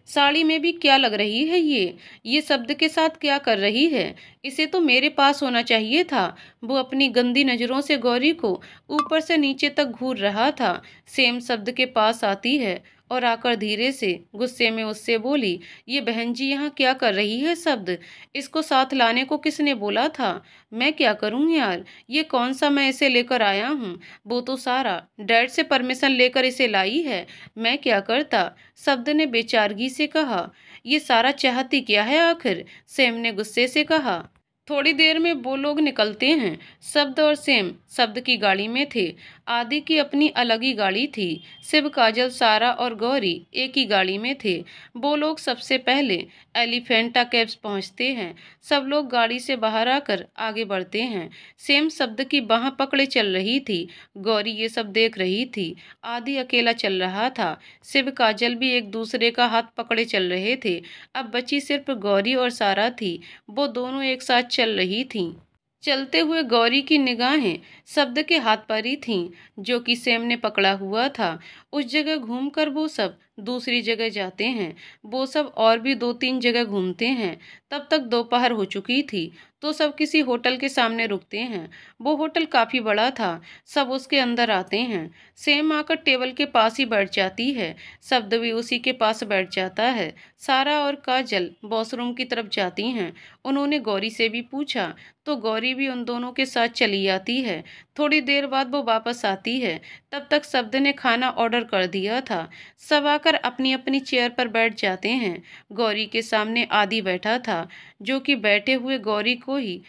Sari में भी क्या लग रही है ये शब्द के साथ क्या कर रही है, इसे तो मेरे पास होना चाहिए था। वो अपनी गंदी नज़रों से गौरी को ऊपर से नीचे तक घूर रहा था। सेम शब्द के पास आती है और आकर धीरे से गुस्से में उससे बोली, ये बहन जी यहाँ क्या कर रही है शब्द, इसको साथ लाने को किसने बोला था। मैं क्या करूँ यार, ये कौन सा मैं इसे लेकर आया हूँ, वो तो सारा डैड से परमिशन लेकर इसे लाई है, मैं क्या करता। शब्द ने बेचारगी से कहा, ये सारा चाहती क्या है आखिर। सेम ने गुस्से से कहा। थोड़ी देर में वो लोग निकलते हैं। शब्द और सेम शब्द की गाड़ी में थे। आदि की अपनी अलग ही गाड़ी थी। शिव, काजल, सारा और गौरी एक ही गाड़ी में थे। वो लोग सबसे पहले एलिफेंटा केव्स पहुंचते हैं। सब लोग गाड़ी से बाहर आकर आगे बढ़ते हैं। सेम शब्द की बाह पकड़े चल रही थी। गौरी ये सब देख रही थी। आदि अकेला चल रहा था। शिव, काजल भी एक दूसरे का हाथ पकड़े चल रहे थे। अब बची सिर्फ गौरी और सारा थी। वो दोनों एक साथ चल रही थीं। चलते हुए गौरी की निगाहें शब्द के हाथ पर ही थीं जो कि सेम ने पकड़ा हुआ था। उस जगह घूमकर वो सब दूसरी जगह जाते हैं। वो सब और भी 2-3 जगह घूमते हैं। तब तक दोपहर हो चुकी थी तो सब किसी होटल के सामने रुकते हैं। वो होटल काफ़ी बड़ा था। सब उसके अंदर आते हैं। सेम आकर टेबल के पास ही बैठ जाती है। शब्द भी उसी के पास बैठ जाता है। सारा और काजल वॉशरूम की तरफ जाती हैं। उन्होंने गौरी से भी पूछा तो गौरी भी उन दोनों के साथ चली आती है। थोड़ी देर बाद वो वापस आती है। तब तक शब्द ने खाना ऑर्डर कर दिया था। सब आकर अपनी अपनी चेयर पर बैठ जाते हैं। गौरी के सामने आदि बैठा था, जो कि बैठे हुए गौरी को ही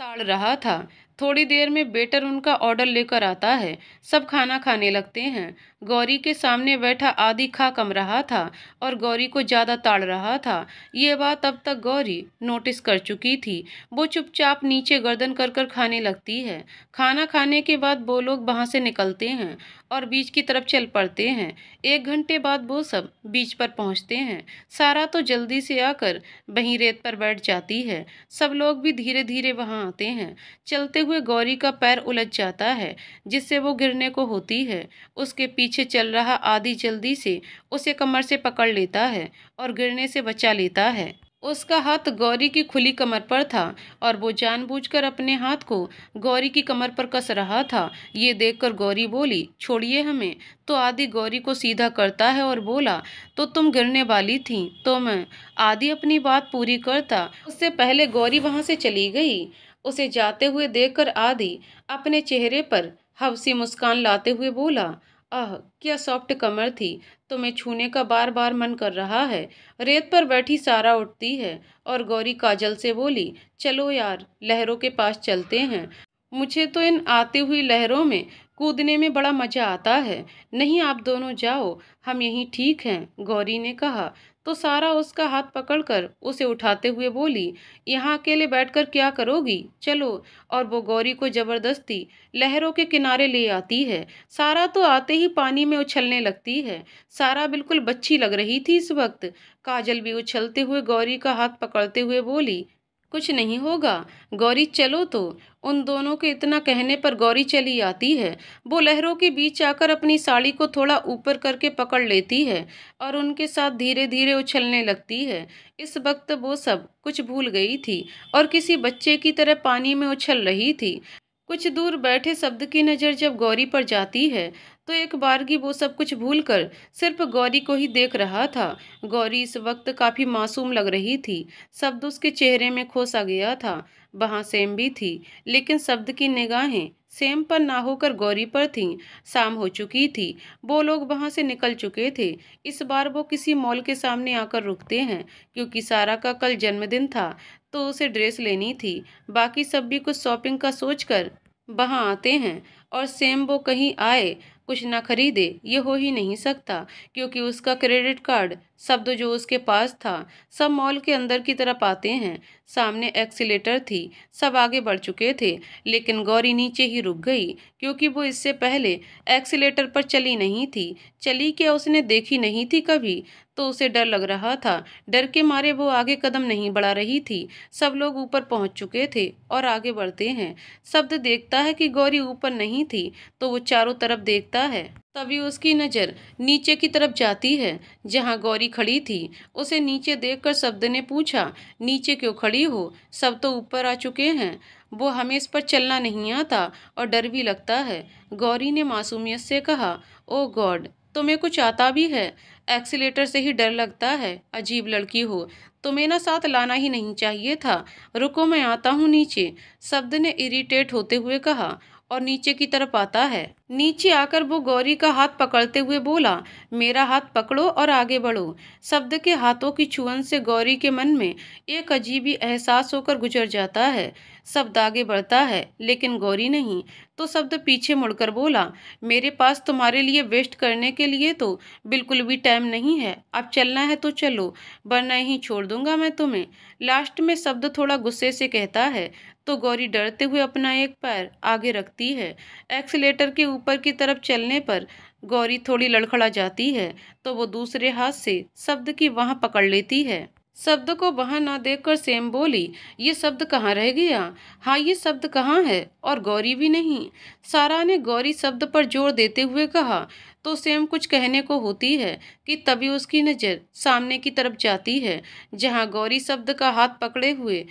ताड़ रहा था। थोड़ी देर में वेटर उनका ऑर्डर लेकर आता है। सब खाना खाने लगते हैं। गौरी के सामने बैठा आदि खा कम रहा था और गौरी को ज्यादा ताड़ रहा था। ये बात अब तक गौरी नोटिस कर चुकी थी। वो चुपचाप नीचे गर्दन कर कर खाने लगती है। खाना खाने के बाद वो लोग वहां से निकलते हैं और बीच की तरफ चल पड़ते हैं। 1 घंटे बाद वो सब बीच पर पहुंचते हैं। सारा तो जल्दी से आकर वहीं रेत पर बैठ जाती है। सब लोग भी धीरे धीरे वहां आते हैं। चलते हुए गौरी का पैर उलझ जाता है, जिससे वो गिरने को होती है। उसके पीछे चल रहा आदि जल्दी से उसे कमर से पकड़ लेता है और गिरने से बचा लेता है। उसका हाथ गौरी की खुली कमर पर था और वो जानबूझकर अपने हाथ को गौरी की कमर पर कस रहा था। ये देखकर गौरी बोली, छोड़िए हमें। तो आदि गौरी को सीधा करता है और बोला, तो तुम गिरने वाली थी तो मैं। आदि अपनी बात पूरी करता उससे पहले गौरी वहां से चली गई। उसे जाते हुए देखकर आदि अपने चेहरे पर हंसी मुस्कान लाते हुए बोला, आह क्या सॉफ्ट कमर थी, तुम्हें छूने का बार बार मन कर रहा है। रेत पर बैठी सारा उठती है और गौरी काजल से बोली, चलो यार लहरों के पास चलते हैं। मुझे तो इन आती हुई लहरों में कूदने में बड़ा मजा आता है। नहीं आप दोनों जाओ, हम यहीं ठीक हैं, गौरी ने कहा। तो सारा उसका हाथ पकड़कर उसे उठाते हुए बोली, यहाँ अकेले बैठकर क्या करोगी, चलो। और वो गौरी को जबरदस्ती लहरों के किनारे ले आती है। सारा तो आते ही पानी में उछलने लगती है। सारा बिल्कुल बच्ची लग रही थी इस वक्त। काजल भी उछलते हुए गौरी का हाथ पकड़ते हुए बोली, कुछ नहीं होगा गौरी, चलो। तो उन दोनों के इतना कहने पर गौरी चली आती है। वो लहरों के बीच आकर अपनी साड़ी को थोड़ा ऊपर करके पकड़ लेती है और उनके साथ धीरे धीरे उछलने लगती है। इस वक्त वो सब कुछ भूल गई थी और किसी बच्चे की तरह पानी में उछल रही थी। कुछ दूर बैठे शब्द की नज़र जब गौरी पर जाती है तो एक बारगी वो सब कुछ भूलकर सिर्फ गौरी को ही देख रहा था। गौरी इस वक्त काफी मासूम लग रही थी। शब्द उसके चेहरे में खोसा गया था। वहां सेम भी थी, लेकिन शब्द की निगाहें सेम पर ना होकर गौरी पर थीं। शाम हो चुकी थी। वो लोग वहां से निकल चुके थे। इस बार वो किसी मॉल के सामने आकर रुकते हैं, क्योंकि सारा का कल जन्मदिन था तो उसे ड्रेस लेनी थी। बाकी सब भी कुछ शॉपिंग का सोचकर वहां आते हैं और सेम वो कहीं आए कुछ ना खरीदे ये हो ही नहीं सकता, क्योंकि उसका क्रेडिट कार्ड शब्द जो उसके पास था। सब मॉल के अंदर की तरफ आते हैं। सामने एक्सीलेटर थी। सब आगे बढ़ चुके थे, लेकिन गौरी नीचे ही रुक गई, क्योंकि वो इससे पहले एक्सीलेटर पर चली नहीं थी। चली क्या उसने देखी नहीं थी कभी, तो उसे डर लग रहा था। डर के मारे वो आगे कदम नहीं बढ़ा रही थी। सब लोग ऊपर पहुंच चुके थे और आगे बढ़ते हैं। शब्द देखता है कि गौरी ऊपर नहीं थी, तो वो चारों तरफ देखता है। तभी उसकी नज़र नीचे की तरफ जाती है, जहां गौरी खड़ी थी। उसे नीचे देखकर शब्द ने पूछा, नीचे क्यों खड़ी हो, सब तो ऊपर आ चुके हैं। वो हमें इस पर चलना नहीं आता और डर भी लगता है, गौरी ने मासूमियत से कहा। ओ गॉड, तुम्हें कुछ आता भी है, एक्सीलेटर से ही डर लगता है, अजीब लड़की हो। तुम्हें ना साथ लाना ही नहीं चाहिए था। रुको मैं आता हूँ नीचे, शब्द ने इरिटेट होते हुए कहा और नीचे की तरफ आता है। नीचे आकर वो गौरी का हाथ पकड़ते हुए बोला, मेरा हाथ पकड़ो और आगे बढ़ो। शब्द के हाथों की छुअन से गौरी के मन में एक अजीब ही एहसास होकर गुजर जाता है। शब्द आगे बढ़ता है, लेकिन गौरी नहीं। तो शब्द पीछे मुड़कर बोला, मेरे पास तुम्हारे लिए वेस्ट करने के लिए तो बिल्कुल भी टाइम नहीं है। अब चलना है तो चलो, वरना यहीं छोड़ दूंगा मैं तुम्हें। लास्ट में शब्द थोड़ा गुस्से से कहता है। तो गौरी डरते हुए अपना एक पैर आगे रखती है। एक्सीलेटर के ऊपर की तरफ चलने पर गौरी थोड़ी लड़खड़ा जाती है, तो वो दूसरे हाथ से शब्द की वहां पकड़ लेती है। शब्द को वहां ना देखकर सेम बोली, ये शब्द कहाँ रह गया। हाँ ये शब्द कहाँ है, और गौरी भी नहीं। सारा ने गौरी शब्द पर जोर देते हुए कहा। तो सेम कुछ कहने को होती है कि तभी उसकी नज़र सामने की तरफ जाती है, जहां गौरी शब्द का हाथ पकड़े हुए।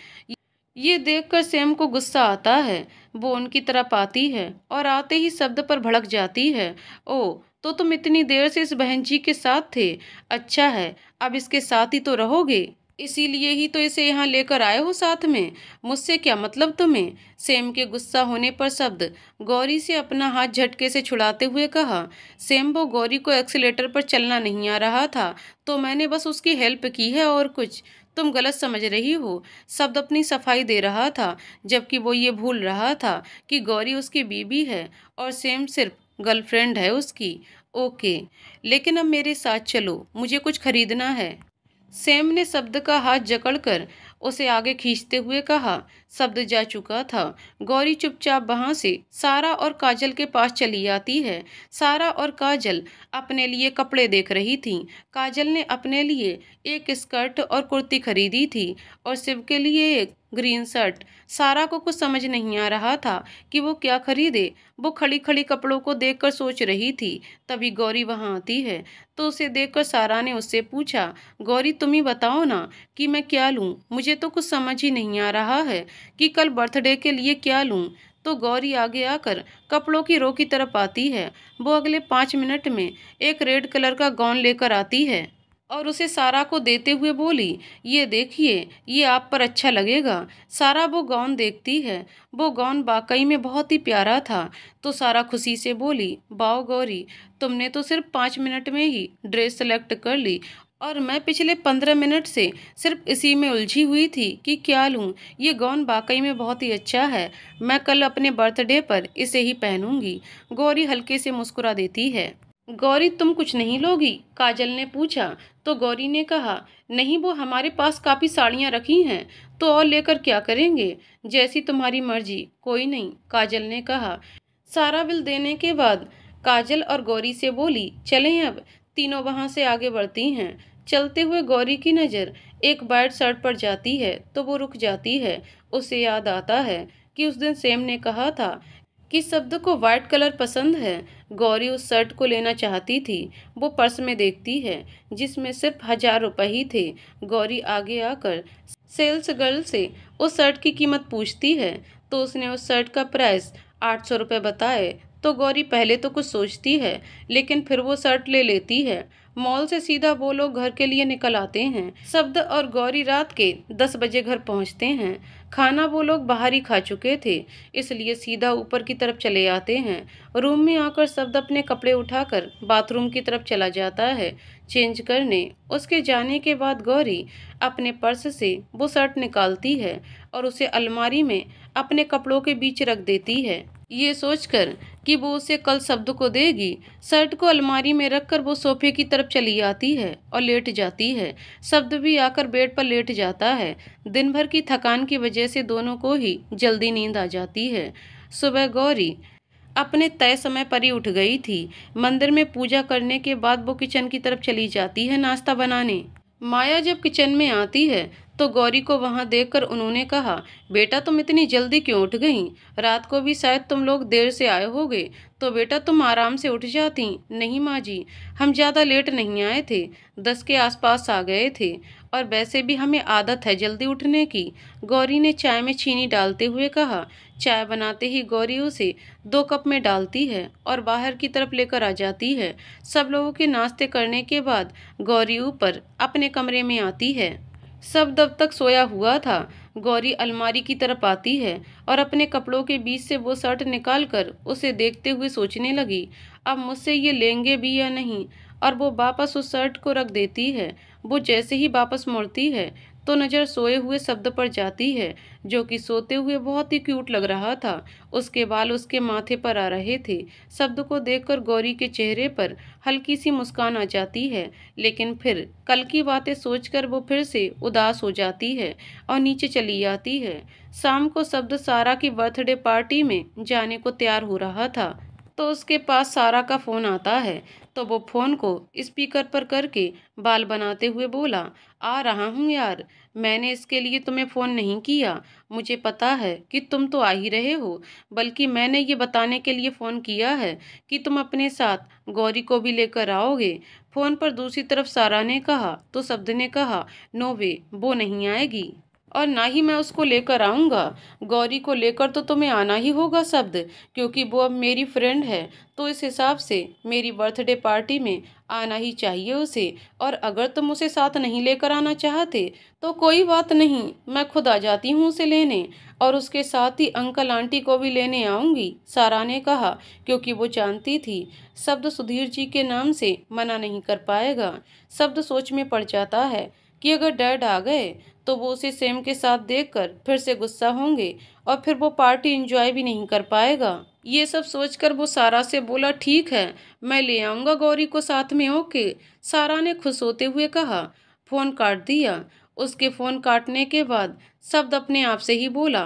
ये देखकर सैम को गुस्सा आता है। वो उनकी तरफ आती है और आते ही शब्द पर भड़क जाती है। ओ, तो तुम इतनी देर से इस बहन जी के साथ थे। अच्छा है, अब इसके साथ ही तो रहोगे। इसीलिए ही तो इसे यहाँ लेकर आए हो साथ में। मुझसे क्या मतलब तुम्हें? सेम के गुस्सा होने पर शब्द गौरी से अपना हाथ झटके से छुड़ाते हुए कहा। सेम, वो गौरी को एक्सीलेटर पर चलना नहीं आ रहा था तो मैंने बस उसकी हेल्प की है और कुछ। तुम गलत समझ रही हो। शब्द अपनी सफाई दे रहा था, जबकि वो ये भूल रहा था कि गौरी उसकी बीबी है और सेम सिर्फ गर्लफ्रेंड है उसकी। ओके, लेकिन अब मेरे साथ चलो, मुझे कुछ खरीदना है। सैम ने शब्द का हाथ जकड़कर उसे आगे खींचते हुए कहा। शब्द जा चुका था। गौरी चुपचाप वहां से सारा और काजल के पास चली आती है। सारा और काजल अपने लिए कपड़े देख रही थीं। काजल ने अपने लिए एक स्कर्ट और कुर्ती खरीदी थी और शिव के लिए एक ग्रीन शर्ट। सारा को कुछ समझ नहीं आ रहा था कि वो क्या खरीदे। वो खड़ी खड़ी कपड़ों को देखकर सोच रही थी। तभी गौरी वहां आती है तो उसे देखकर सारा ने उससे पूछा, गौरी तुम ही बताओ ना कि मैं क्या लूं? मुझे तो कुछ समझ ही नहीं आ रहा है कि कल बर्थडे के लिए क्या लूं। तो गौरी आगे आकर कपड़ों की रो की तरफ आती है। वो अगले 5 मिनट में एक रेड कलर का गाउन लेकर आती है और उसे सारा को देते हुए बोली, ये देखिए, ये आप पर अच्छा लगेगा। सारा वो गाउन देखती है। वो गाउन वाकई में बहुत ही प्यारा था। तो सारा खुशी से बोली, वाह गौरी, तुमने तो सिर्फ 5 मिनट में ही ड्रेस सेलेक्ट कर ली और मैं पिछले 15 मिनट से सिर्फ इसी में उलझी हुई थी कि क्या लूं। ये गाउन वाकई में बहुत ही अच्छा है। मैं कल अपने बर्थडे पर इसे ही पहनूंगी। गौरी हल्के से मुस्कुरा देती है। गौरी तुम कुछ नहीं लोगी? काजल ने पूछा। तो गौरी ने कहा, नहीं, वो हमारे पास काफ़ी साड़ियाँ रखी हैं तो और लेकर क्या करेंगे? जैसी तुम्हारी मर्जी। कोई नहीं, काजल ने कहा। सारा बिल देने के बाद काजल और गौरी से बोली, चलें अब। तीनों वहां से आगे बढ़ती हैं। चलते हुए गौरी की नज़र एक वाइट शर्ट पर जाती है तो वो रुक जाती है। उसे याद आता है कि उस दिन सेम ने कहा था कि शब्द को वाइट कलर पसंद है। गौरी उस शर्ट को लेना चाहती थी। वो पर्स में देखती है जिसमें सिर्फ 1000 रुपये ही थे। गौरी आगे आकर सेल्स गर्ल से उस शर्ट की कीमत पूछती है तो उसने उस शर्ट का प्राइस 800 रुपये बताए। तो गौरी पहले तो कुछ सोचती है लेकिन फिर वो शर्ट ले लेती है। मॉल से सीधा वो लोग घर के लिए निकल आते हैं। शब्द और गौरी रात के 10 बजे घर पहुंचते हैं। खाना वो लोग बाहर ही खा चुके थे, इसलिए सीधा ऊपर की तरफ चले आते हैं। रूम में आकर शब्द अपने कपड़े उठाकर बाथरूम की तरफ चला जाता है चेंज करने। उसके जाने के बाद गौरी अपने पर्स से वो शर्ट निकालती है और उसे अलमारी में अपने कपड़ों के बीच रख देती है, ये सोचकर कि वो उसे कल शब्द को देगी। शर्ट को अलमारी में रखकर वो सोफे की तरफ चली आती है और लेट जाती है। शब्द भी आकर बेड पर लेट जाता है। दिन भर की थकान की वजह से दोनों को ही जल्दी नींद आ जाती है। सुबह गौरी अपने तय समय पर ही उठ गई थी। मंदिर में पूजा करने के बाद वो किचन की तरफ चली जाती है नाश्ता बनाने। माया जब किचन में आती है तो गौरी को वहां देखकर उन्होंने कहा, बेटा तुम इतनी जल्दी क्यों उठ गई? रात को भी शायद तुम लोग देर से आए होगे तो बेटा तुम आराम से उठ जाती। नहीं माँ जी, हम ज़्यादा लेट नहीं आए थे, 10 के आसपास आ गए थे और वैसे भी हमें आदत है जल्दी उठने की। गौरी ने चाय में चीनी डालते हुए कहा। चाय बनाते ही गौरी उसे 2 कप में डालती है और बाहर की तरफ लेकर आ जाती है। सब लोगों के नाश्ते करने के बाद गौरी ऊपर अपने कमरे में आती है। सब तब तक सोया हुआ था। गौरी अलमारी की तरफ आती है और अपने कपड़ों के बीच से वो शर्ट निकालकर उसे देखते हुए सोचने लगी, अब मुझसे ये लेंगे भी या नहीं। और वो वापस उस शर्ट को रख देती है। वो जैसे ही वापस मुड़ती है तो नज़र सोए हुए शब्द पर जाती है, जो कि सोते हुए बहुत ही क्यूट लग रहा था। उसके बाल उसके माथे पर आ रहे थे। शब्द को देखकर गौरी के चेहरे पर हल्की सी मुस्कान आ जाती है, लेकिन फिर कल की बातें सोचकर वो फिर से उदास हो जाती है और नीचे चली आती है। शाम को शब्द सारा की बर्थडे पार्टी में जाने को तैयार हो रहा था तो उसके पास सारा का फ़ोन आता है। तो वो फ़ोन को स्पीकर पर करके बाल बनाते हुए बोला, आ रहा हूँ यार, मैंने इसके लिए तुम्हें फ़ोन नहीं किया। मुझे पता है कि तुम तो आ ही रहे हो, बल्कि मैंने ये बताने के लिए फ़ोन किया है कि तुम अपने साथ गौरी को भी लेकर आओगे। फ़ोन पर दूसरी तरफ सारा ने कहा तो शब्द ने कहा, नो वे, वो नहीं आएगी। और ना ही मैं उसको लेकर आऊँगा। गौरी को लेकर तो तुम्हें आना ही होगा शब्द, क्योंकि वो अब मेरी फ्रेंड है, तो इस हिसाब से मेरी बर्थडे पार्टी में आना ही चाहिए उसे। और अगर तुम उसे साथ नहीं लेकर आना चाहते तो कोई बात नहीं, मैं खुद आ जाती हूँ उसे लेने, और उसके साथ ही अंकल आंटी को भी लेने आऊँगी, सारा ने कहा, क्योंकि वो जानती थी शब्द सुधीर जी के नाम से मना नहीं कर पाएगा। शब्द सोच में पड़ जाता है कि अगर डैड आ गए तो वो उसे सेम के साथ देखकर फिर से गुस्सा होंगे और फिर वो पार्टी एंजॉय भी नहीं कर पाएगा। ये सब सोचकर वो सारा से बोला, ठीक है, मैं ले आऊँगा गौरी को साथ में, ओके। सारा ने खुश होते हुए कहा। फ़ोन काट दिया। उसके फ़ोन काटने के बाद शब्द अपने आप से ही बोला,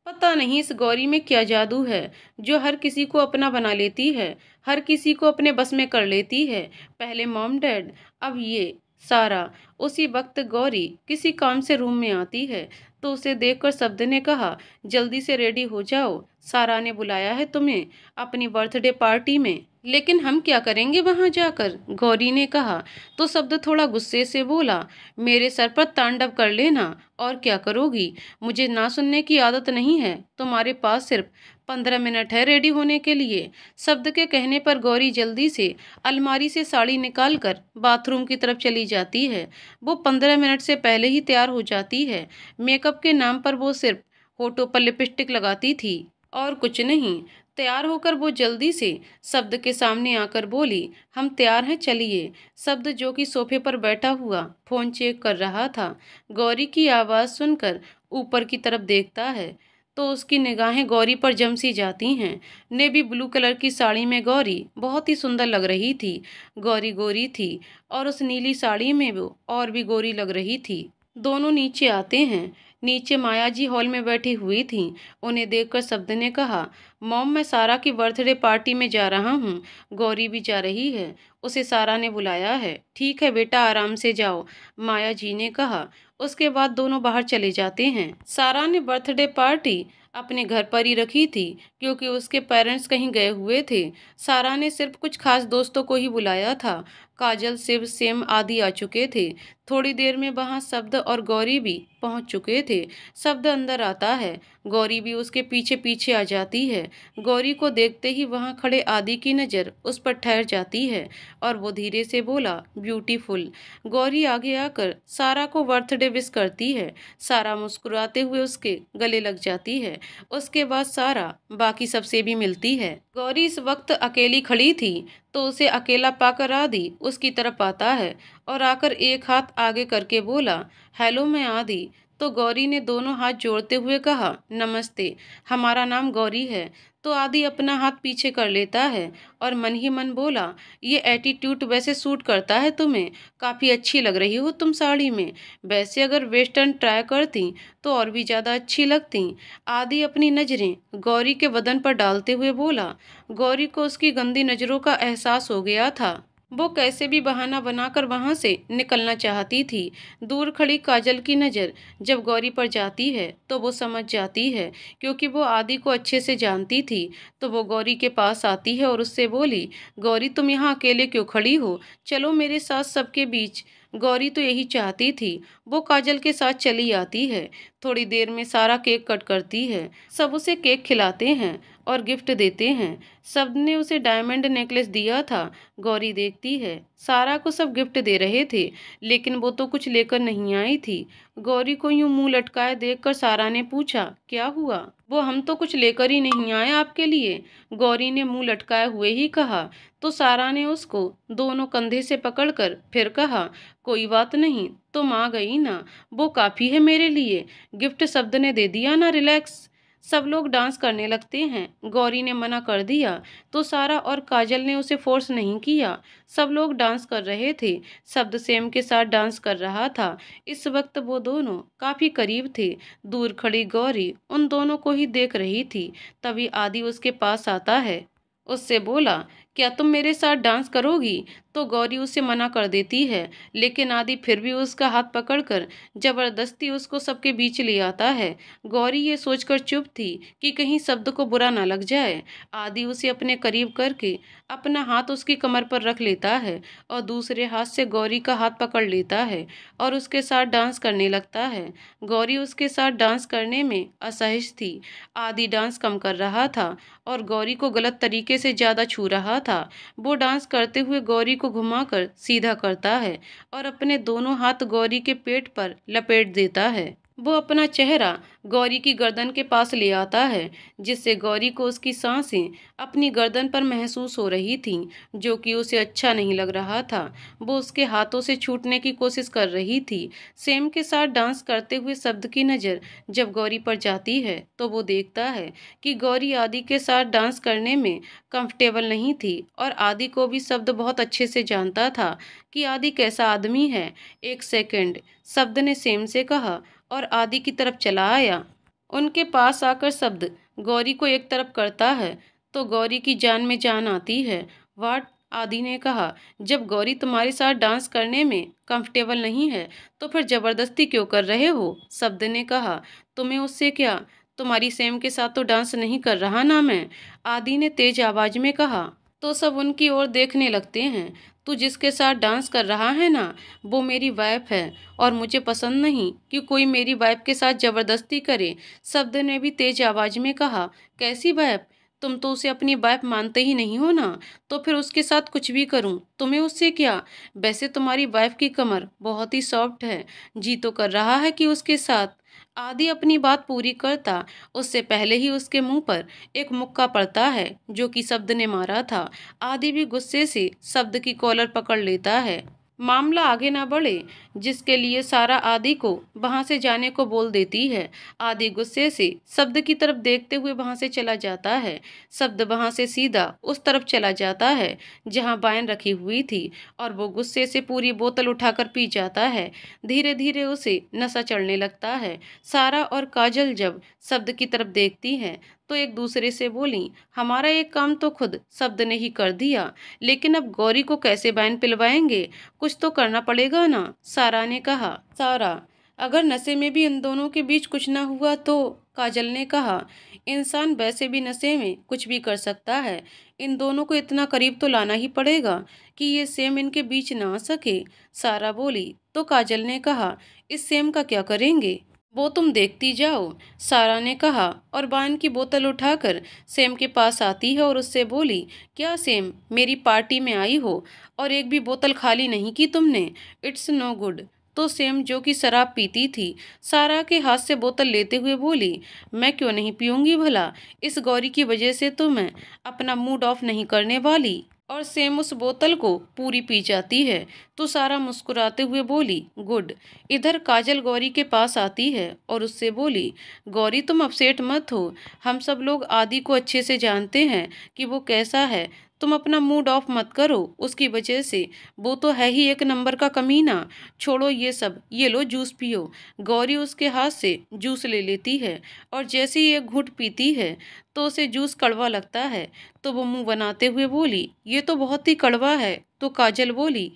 पता नहीं इस गौरी में क्या जादू है जो हर किसी को अपना बना लेती है, हर किसी को अपने बस में कर लेती है। पहले मॉम डैड, अब ये सारा। उसी वक्त गौरी किसी काम से रूम में आती है तो उसे देखकर शब्द ने कहा, जल्दी से रेडी हो जाओ, सारा ने बुलाया है तुम्हें अपनी बर्थडे पार्टी में। लेकिन हम क्या करेंगे वहां जाकर, गौरी ने कहा। तो शब्द थोड़ा गुस्से से बोला, मेरे सर पर तांडव कर लेना, और क्या करोगी? मुझे ना सुनने की आदत नहीं है, तुम्हारे पास सिर्फ 15 मिनट है रेडी होने के लिए। शब्द के कहने पर गौरी जल्दी से अलमारी से साड़ी निकालकर बाथरूम की तरफ चली जाती है। वो 15 मिनट से पहले ही तैयार हो जाती है। मेकअप के नाम पर वो सिर्फ होठों पर लिपस्टिक लगाती थी और कुछ नहीं। तैयार होकर वो जल्दी से शब्द के सामने आकर बोली, हम तैयार हैं, चलिए। शब्द जो कि सोफे पर बैठा हुआ फोन चेक कर रहा था, गौरी की आवाज़ सुनकर ऊपर की तरफ देखता है तो उसकी निगाहें गौरी पर जम सी जाती हैं। नेवी ब्लू कलर की साड़ी में गौरी बहुत ही सुंदर लग रही थी। गौरी गोरी थी और उस नीली साड़ी में वो और भी गोरी लग रही थी। दोनों नीचे आते हैं। नीचे माया जी हॉल में बैठी हुई थीं। उन्हें देखकर शब्द ने कहा, मॉम, मैं सारा की बर्थडे पार्टी में जा रहा हूँ, गौरी भी जा रही है, उसे सारा ने बुलाया है। ठीक है बेटा, आराम से जाओ, माया जी ने कहा। उसके बाद दोनों बाहर चले जाते हैं। सारा ने बर्थडे पार्टी अपने घर पर ही रखी थी क्योंकि उसके पेरेंट्स कहीं गए हुए थे। सारा ने सिर्फ कुछ खास दोस्तों को ही बुलाया था। काजल, शिव, सेम आदि आ चुके थे। थोड़ी देर में वहां शब्द और गौरी भी पहुंच चुके थे। शब्द अंदर आता है, गौरी भी उसके पीछे पीछे आ जाती है। गौरी को देखते ही वहां खड़े आदि की नज़र उस पर ठहर जाती है और वो धीरे से बोला, ब्यूटीफुल। गौरी आगे आकर सारा को बर्थडे विश करती है। सारा मुस्कुराते हुए उसके गले लग जाती है। उसके बाद सारा बाकी सबसे भी मिलती है। गौरी इस वक्त अकेली खड़ी थी तो उसे अकेला पाकर आदि उसकी तरफ आता है और आकर एक हाथ आगे करके बोला, हेलो, मैं आदि। तो गौरी ने दोनों हाथ जोड़ते हुए कहा, नमस्ते, हमारा नाम गौरी है। तो आदि अपना हाथ पीछे कर लेता है और मन ही मन बोला, ये एटीट्यूड वैसे सूट करता है तुम्हें, काफ़ी अच्छी लग रही हो तुम साड़ी में। वैसे अगर वेस्टर्न ट्राई करती तो और भी ज़्यादा अच्छी लगती। आदि अपनी नज़रें गौरी के बदन पर डालते हुए बोला। गौरी को उसकी गंदी नज़रों का एहसास हो गया था। वो कैसे भी बहाना बनाकर वहां से निकलना चाहती थी। दूर खड़ी काजल की नज़र जब गौरी पर जाती है तो वो समझ जाती है, क्योंकि वो आदि को अच्छे से जानती थी। तो वो गौरी के पास आती है और उससे बोली, गौरी, तुम यहाँ अकेले क्यों खड़ी हो? चलो मेरे साथ सबके बीच। गौरी तो यही चाहती थी। वो काजल के साथ चली आती है। थोड़ी देर में सारा केक कट करती है। सब उसे केक खिलाते हैं और गिफ्ट देते हैं। सब ने उसे डायमंड नेकलेस दिया था। गौरी देखती है, सारा को सब गिफ्ट दे रहे थे लेकिन वो तो कुछ लेकर नहीं आई थी। गौरी को यूं मुंह लटकाए देखकर सारा ने पूछा, क्या हुआ? वो, हम तो कुछ लेकर ही नहीं आए आपके लिए, गौरी ने मुंह लटकाए हुए ही कहा। तो सारा ने उसको दोनों कंधे से पकड़कर फिर कहा, कोई बात नहीं, तुम आ गई ना, वो काफ़ी है मेरे लिए। गिफ्ट शब्द ने दे दिया ना, रिलैक्स। सब लोग डांस करने लगते हैं। गौरी ने मना कर दिया तो सारा और काजल ने उसे फोर्स नहीं किया। सब लोग डांस कर रहे थे। शब्द सेम के साथ डांस कर रहा था। इस वक्त वो दोनों काफी करीब थे। दूर खड़ी गौरी उन दोनों को ही देख रही थी। तभी आदि उसके पास आता है। उससे बोला, क्या तुम मेरे साथ डांस करोगी? तो गौरी उसे मना कर देती है, लेकिन आदि फिर भी उसका हाथ पकड़कर जबरदस्ती उसको सबके बीच ले आता है। गौरी ये सोचकर चुप थी कि कहीं शब्द को बुरा ना लग जाए। आदि उसे अपने करीब करके अपना हाथ उसकी कमर पर रख लेता है और दूसरे हाथ से गौरी का हाथ पकड़ लेता है और उसके साथ डांस करने लगता है। गौरी उसके साथ डांस करने में असहज थी। आदि डांस कम कर रहा था और गौरी को गलत तरीके से ज्यादा छू रहा था। वो डांस करते हुए गौरी को घुमाकर सीधा करता है और अपने दोनों हाथ गौरी के पेट पर लपेट देता है। वो अपना चेहरा गौरी की गर्दन के पास ले आता है, जिससे गौरी को उसकी सांसें अपनी गर्दन पर महसूस हो रही थीं, जो कि उसे अच्छा नहीं लग रहा था। वो उसके हाथों से छूटने की कोशिश कर रही थी। सेम के साथ डांस करते हुए शब्द की नज़र जब गौरी पर जाती है तो वो देखता है कि गौरी आदि के साथ डांस करने में कंफर्टेबल नहीं थी और आदि को भी शब्द बहुत अच्छे से जानता था कि आदि कैसा आदमी है। एक सेकंड, शब्द ने सेम से कहा और आदि की तरफ चला आया। उनके पास आकर शब्द गौरी को एक तरफ करता है तो गौरी की जान में जान आती है। वाट, आदि ने कहा, जब गौरी तुम्हारे साथ डांस करने में कंफर्टेबल नहीं है तो फिर जबरदस्ती क्यों कर रहे हो? शब्द ने कहा, तुम्हें उससे क्या? तुम्हारी सेम के साथ तो डांस नहीं कर रहा ना मैं। आदि ने तेज आवाज में कहा। तो सब उनकी ओर देखने लगते हैं। तू जिसके साथ डांस कर रहा है ना, वो मेरी वाइफ है और मुझे पसंद नहीं कि कोई मेरी वाइफ के साथ जबरदस्ती करे। शब्द ने भी तेज आवाज में कहा, कैसी वाइफ? तुम तो उसे अपनी वाइफ मानते ही नहीं हो ना, तो फिर उसके साथ कुछ भी करूं, तुम्हें उससे क्या? वैसे तुम्हारी वाइफ की कमर बहुत ही सॉफ्ट है, जी तो कर रहा है कि उसके साथ। आदि अपनी बात पूरी करता उससे पहले ही उसके मुंह पर एक मुक्का पड़ता है जो कि शब्द ने मारा था। आदि भी गुस्से से शब्द की कॉलर पकड़ लेता है। मामला आगे ना बढ़े, जिसके लिए सारा आदि को वहां से जाने को बोल देती है। आदि गुस्से से शब्द की तरफ देखते हुए वहां से चला जाता है। शब्द वहां से सीधा उस तरफ चला जाता है जहां वाइन रखी हुई थी और वो गुस्से से पूरी बोतल उठाकर पी जाता है। धीरे धीरे उसे नशा चढ़ने लगता है। सारा और काजल जब शब्द की तरफ देखती हैं तो एक दूसरे से बोली, हमारा एक काम तो खुद शब्द ने ही कर दिया, लेकिन अब गौरी को कैसे वाइन पिलवाएंगे? कुछ तो करना पड़ेगा ना, सारा ने कहा। सारा, अगर नशे में भी इन दोनों के बीच कुछ ना हुआ तो? काजल ने कहा, इंसान वैसे भी नशे में कुछ भी कर सकता है। इन दोनों को इतना करीब तो लाना ही पड़ेगा कि ये सेम इनके बीच ना आ सके। सारा बोली। तो काजल ने कहा, इस सेम का क्या करेंगे? वो तुम देखती जाओ, सारा ने कहा और वाइन की बोतल उठाकर सेम के पास आती है और उससे बोली, क्या सेम, मेरी पार्टी में आई हो और एक भी बोतल खाली नहीं की तुमने? It's no good. तो सेम, जो कि शराब पीती थी, सारा के हाथ से बोतल लेते हुए बोली, मैं क्यों नहीं पीऊंगी भला? इस गौरी की वजह से तो मैं अपना मूड ऑफ नहीं करने वाली। और सेम उस बोतल को पूरी पी जाती है। तो सारा मुस्कुराते हुए बोली, गुड। इधर काजल गौरी के पास आती है और उससे बोली, गौरी तुम अपसेट मत हो, हम सब लोग आदि को अच्छे से जानते हैं कि वो कैसा है। तुम अपना मूड ऑफ मत करो उसकी वजह से, वो तो है ही एक नंबर का कमीना। छोड़ो ये सब, ये लो जूस पियो। गौरी उसके हाथ से जूस ले लेती है और जैसे ही एक घूंट पीती है तो उसे जूस कड़वा लगता है। तो वो मुंह बनाते हुए बोली, ये तो बहुत ही कड़वा है। तो काजल बोली,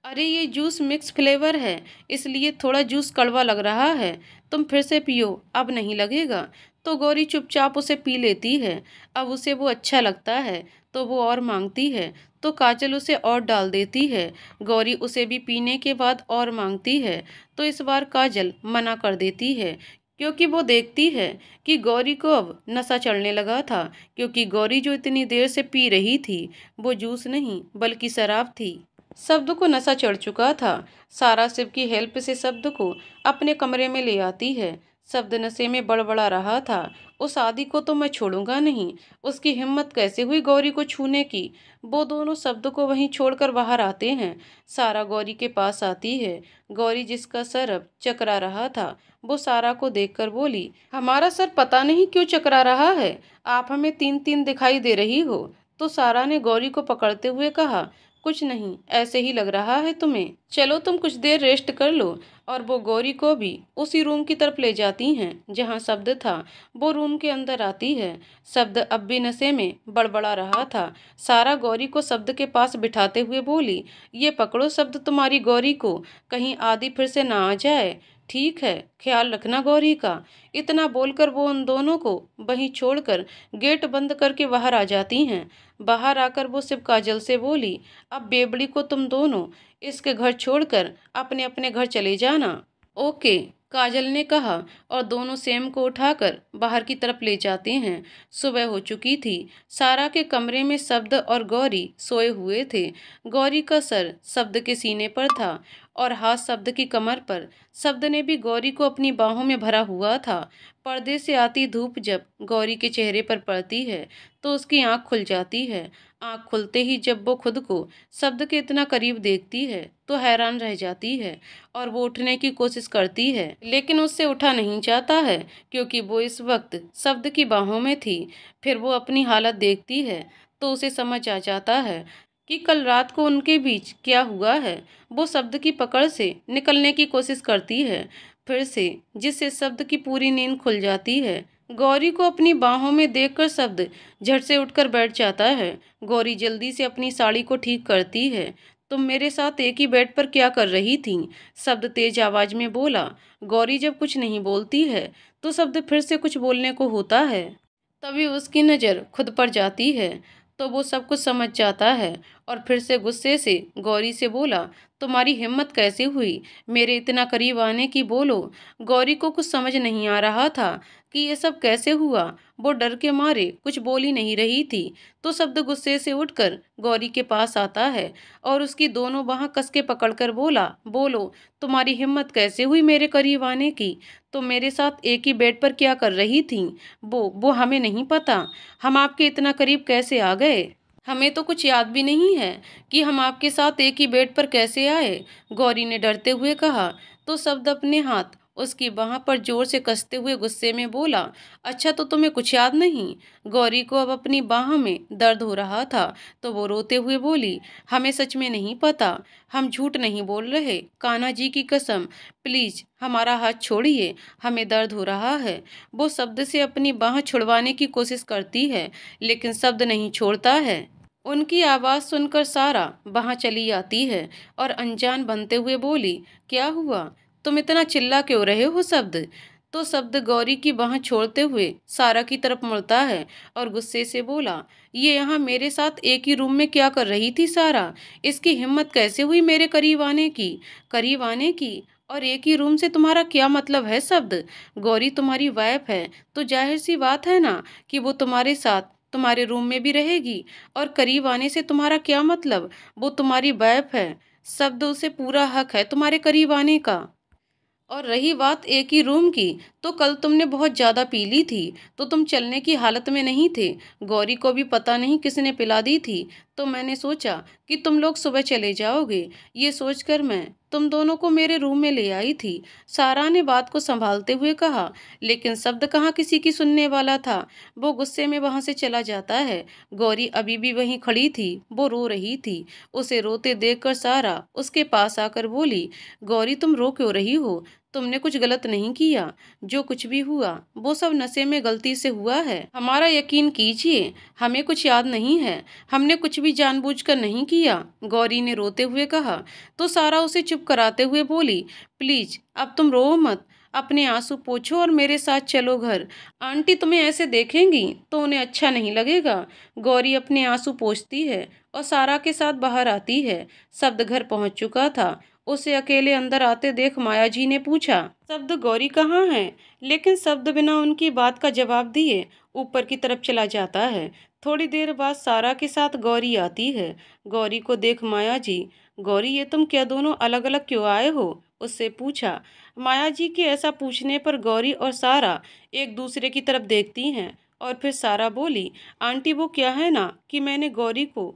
अरे ये जूस मिक्स फ्लेवर है, इसलिए थोड़ा जूस कड़वा लग रहा है। तुम फिर से पियो, अब नहीं लगेगा। तो गौरी चुपचाप उसे पी लेती है। अब उसे वो अच्छा लगता है तो वो और मांगती है। तो काजल उसे और डाल देती है। गौरी उसे भी पीने के बाद और मांगती है तो इस बार काजल मना कर देती है, क्योंकि वो देखती है कि गौरी को अब नशा चढ़ने लगा था। क्योंकि गौरी जो इतनी देर से पी रही थी वो जूस नहीं बल्कि शराब थी। शब्द को नशा चढ़ चुका था। सारा शिव की हेल्प से शब्द को अपने कमरे में ले आती है। शब्द नशे में बड़बड़ा रहा था, उस आदि को तो मैं छोड़ूंगा नहीं। उसकी हिम्मत कैसे हुई गौरी को छूने की? वो दोनों शब्द को वहीं छोड़कर बाहर आते हैं। सारा गौरी के पास आती है। गौरी, जिसका सर अब चकरा रहा था, वो सारा को देखकर बोली, हमारा सर पता नहीं क्यों चकरा रहा है, आप हमें तीन तीन दिखाई दे रही हो। तो सारा ने गौरी को पकड़ते हुए कहा, कुछ नहीं, ऐसे ही लग रहा है तुम्हें। चलो तुम कुछ देर रेस्ट कर लो और वो गौरी को भी उसी रूम की तरफ ले जाती हैं जहाँ शब्द था। वो रूम के अंदर आती है। शब्द अब भी नशे में बड़बड़ा रहा था। सारा गौरी को शब्द के पास बिठाते हुए बोली, ये पकड़ो शब्द तुम्हारी गौरी को, कहीं आदि फिर से ना आ जाए। ठीक है, ख्याल रखना गौरी का। इतना बोलकर वो उन दोनों को वहीं छोड़कर गेट बंद करके बाहर आ जाती हैं। बाहर आकर वो शिव काजल से बोली, अब बेबड़ी को तुम दोनों इसके घर छोड़कर अपने अपने घर चले जाना। ओके, काजल ने कहा और दोनों सेम को उठाकर बाहर की तरफ ले जाते हैं। सुबह हो चुकी थी। सारा के कमरे में शब्द और गौरी सोए हुए थे। गौरी का सर शब्द के सीने पर था और हाथ शब्द की कमर पर। शब्द ने भी गौरी को अपनी बाहों में भरा हुआ था। पर्दे से आती धूप जब गौरी के चेहरे पर पड़ती है तो उसकी आंख खुल जाती है। आंख खुलते ही जब वो खुद को शब्द के इतना करीब देखती है तो हैरान रह जाती है और वो उठने की कोशिश करती है, लेकिन उससे उठा नहीं जाता है क्योंकि वो इस वक्त शब्द की बाहों में थी। फिर वो अपनी हालत देखती है तो उसे समझ आ जाता है कि कल रात को उनके बीच क्या हुआ है। वो शब्द की पकड़ से निकलने की कोशिश करती है फिर से, जिससे शब्द की पूरी नींद खुल जाती है। गौरी को अपनी बाहों में देखकर शब्द झट से उठकर बैठ जाता है। गौरी जल्दी से अपनी साड़ी को ठीक करती है। तुम मेरे साथ एक ही बेड पर क्या कर रही थी? शब्द तेज आवाज में बोला। गौरी जब कुछ नहीं बोलती है तो शब्द फिर से कुछ बोलने को होता है। तभी उसकी नज़र खुद पर जाती है तो वो सब कुछ समझ जाता है और फिर से गुस्से से गौरी से बोला, तुम्हारी हिम्मत कैसे हुई मेरे इतना करीब आने की? बोलो। गौरी को कुछ समझ नहीं आ रहा था कि ये सब कैसे हुआ। वो डर के मारे कुछ बोल ही नहीं रही थी तो शब्द गुस्से से उठकर गौरी के पास आता है और उसकी दोनों बाहें कस के पकड़कर बोला, बोलो, तुम्हारी हिम्मत कैसे हुई मेरे करीब आने की? तुम मेरे साथ एक ही बेड पर क्या कर रही थी? वो हमें नहीं पता। हम आपके इतना करीब कैसे आ गए? हमें तो कुछ याद भी नहीं है कि हम आपके साथ एक ही बेड पर कैसे आए। गौरी ने डरते हुए कहा तो शब्द अपने हाथ उसकी बाह पर जोर से कसते हुए गुस्से में बोला, अच्छा तो तुम्हें कुछ याद नहीं? गौरी को अब अपनी बाह में दर्द हो रहा था तो वो रोते हुए बोली, हमें सच में नहीं पता। हम झूठ नहीं बोल रहे, कान्हा जी की कसम, प्लीज हमारा हाथ छोड़िए, हमें दर्द हो रहा है। वो शब्द से अपनी बाह छुड़वाने की कोशिश करती है लेकिन शब्द नहीं छोड़ता है। उनकी आवाज़ सुनकर सारा वहाँ चली आती है और अनजान बनते हुए बोली, क्या हुआ? तुम इतना चिल्ला क्यों रहे हो शब्द? तो शब्द गौरी की बाह छोड़ते हुए सारा की तरफ मुड़ता है और गुस्से से बोला, ये यहाँ मेरे साथ एक ही रूम में क्या कर रही थी सारा? इसकी हिम्मत कैसे हुई मेरे करीब आने की? करीब आने की? और एक ही रूम से तुम्हारा क्या मतलब है शब्द? गौरी तुम्हारी वाइफ है तो जाहिर सी बात है ना कि वो तुम्हारे साथ तुम्हारे रूम में भी रहेगी। और करीब आने से तुम्हारा क्या मतलब? वो तुम्हारी वाइफ है। शब्द, उसे पूरा हक है तुम्हारे करीब आने का। और रही बात एक ही रूम की, तो कल तुमने बहुत ज़्यादा पी ली थी तो तुम चलने की हालत में नहीं थे। गौरी को भी पता नहीं किसने पिला दी थी तो मैंने सोचा कि तुम लोग सुबह चले जाओगे। ये सोचकर मैं तुम दोनों को मेरे रूम में ले आई थी। सारा ने बात को संभालते हुए कहा, लेकिन शब्द कहाँ किसी की सुनने वाला था। वो गुस्से में वहां से चला जाता है। गौरी अभी भी वहीं खड़ी थी, वो रो रही थी। उसे रोते देखकर सारा उसके पास आकर बोली, गौरी तुम रो क्यों रही हो? तुमने कुछ गलत नहीं किया। जो कुछ भी हुआ वो सब नशे में गलती से हुआ है। हमारा यकीन कीजिए, हमें कुछ याद नहीं है। हमने कुछ भी जानबूझकर नहीं किया, गौरी ने रोते हुए कहा। तो सारा उसे चुप कराते हुए बोली, प्लीज अब तुम रो मत, अपने आंसू पोछो और मेरे साथ चलो घर। आंटी तुम्हें ऐसे देखेंगी तो उन्हें अच्छा नहीं लगेगा। गौरी अपने आंसू पोंछती है और सारा के साथ बाहर आती है। शब्द घर पहुंच चुका था। उसे अकेले अंदर आते देख माया जी ने पूछा, शब्द गौरी कहाँ है? लेकिन शब्द बिना उनकी बात का जवाब दिए ऊपर की तरफ चला जाता है। थोड़ी देर बाद सारा के साथ गौरी आती है। गौरी को देख माया जी, गौरी ये तुम क्या दोनों अलग अलग क्यों आए हो? उससे पूछा। माया जी के ऐसा पूछने पर गौरी और सारा एक दूसरे की तरफ देखती हैं और फिर सारा बोली, आंटी वो क्या है ना कि मैंने गौरी को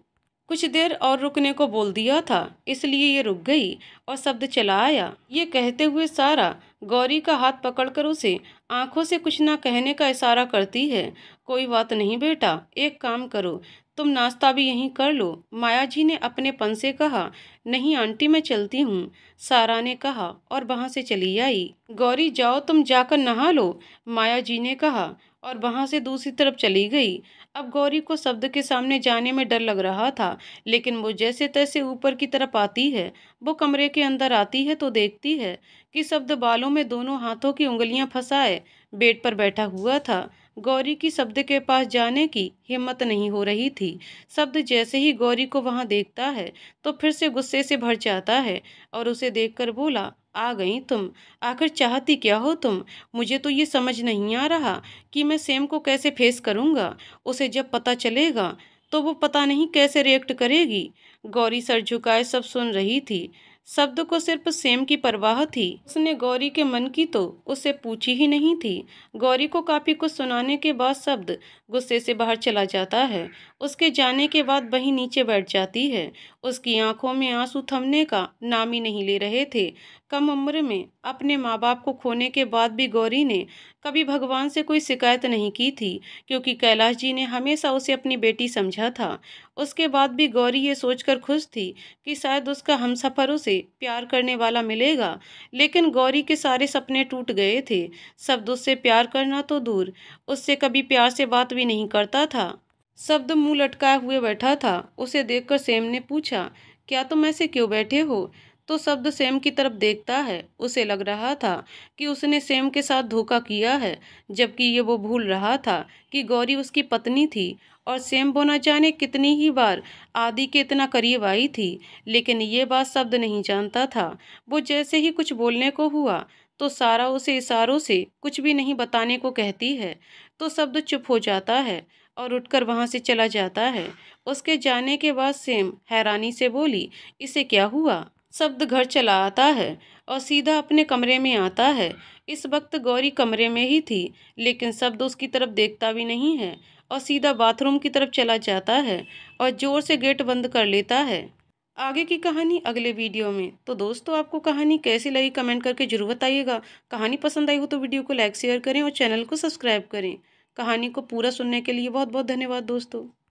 कुछ देर और रुकने को बोल दिया था, इसलिए ये रुक गई और शब्द चला आया। ये कहते हुए सारा गौरी का हाथ पकड़कर उसे आंखों से कुछ ना कहने का इशारा करती है। कोई बात नहीं बेटा, एक काम करो, तुम नाश्ता भी यहीं कर लो। माया जी ने अपने पन से कहा। नहीं आंटी, मैं चलती हूँ, सारा ने कहा और वहां से चली आई। गौरी जाओ, तुम जाकर नहा लो, माया जी ने कहा और वहां से दूसरी तरफ चली गई। अब गौरी को शब्द के सामने जाने में डर लग रहा था, लेकिन वो जैसे तैसे ऊपर की तरफ आती है। वो कमरे के अंदर आती है तो देखती है कि शब्द बालों में दोनों हाथों की उंगलियां फंसाए बेड पर बैठा हुआ था। गौरी की शब्द के पास जाने की हिम्मत नहीं हो रही थी। शब्द जैसे ही गौरी को वहां देखता है तो फिर से गुस्से से भर जाता है और उसे देखकर बोला, आ गई तुम, आखिर चाहती क्या हो तुम? मुझे तो ये समझ नहीं आ रहा कि मैं सेम को कैसे फेस करूंगा। उसे जब पता चलेगा तो वो पता नहीं कैसे रिएक्ट करेगी। गौरी सर झुकाए सब सुन रही थी। शब्द को सिर्फ सेम की परवाह थी, उसने गौरी के मन की तो उससे पूछी ही नहीं थी। गौरी को काफी कुछ सुनाने के बाद शब्द गुस्से से बाहर चला जाता है। उसके जाने के बाद वहीं नीचे बैठ जाती है। उसकी आंखों में आंसू थमने का नाम ही नहीं ले रहे थे। कम उम्र में अपने माँ बाप को खोने के बाद भी गौरी ने कभी भगवान से कोई शिकायत नहीं की थी, क्योंकि कैलाश जी ने हमेशा उसे अपनी बेटी समझा था। उसके बाद भी गौरी ये सोचकर खुश थी कि शायद उसका हमसफर उसे प्यार करने वाला मिलेगा, लेकिन गौरी के सारे सपने टूट गए थे। शब्द उससे प्यार करना तो दूर, उससे कभी प्यार से बात भी नहीं करता था। शब्द मुंह लटकाए हुए बैठा था। उसे देखकर सेम ने पूछा, क्या तुम ऐसे क्यों बैठे हो? तो शब्द सेम की तरफ देखता है। उसे लग रहा था कि उसने सेम के साथ धोखा किया है, जबकि ये वो भूल रहा था कि गौरी उसकी पत्नी थी और सेम वो न जाने कितनी ही बार आदि के इतना करीब आई थी। लेकिन ये बात शब्द नहीं जानता था। वो जैसे ही कुछ बोलने को हुआ तो सारा उसे इशारों से कुछ भी नहीं बताने को कहती है, तो शब्द चुप हो जाता है और उठकर वहां से चला जाता है। उसके जाने के बाद सेम हैरानी से बोली, इसे क्या हुआ? शब्द घर चला आता है और सीधा अपने कमरे में आता है। इस वक्त गौरी कमरे में ही थी, लेकिन शब्द उसकी तरफ देखता भी नहीं है और सीधा बाथरूम की तरफ चला जाता है और जोर से गेट बंद कर लेता है। आगे की कहानी अगले वीडियो में। तो दोस्तों, आपको कहानी कैसी लगी कमेंट करके जरूर बताइएगा। कहानी पसंद आई हो तो वीडियो को लाइक शेयर करें और चैनल को सब्सक्राइब करें। कहानी को पूरा सुनने के लिए बहुत बहुत धन्यवाद दोस्तों।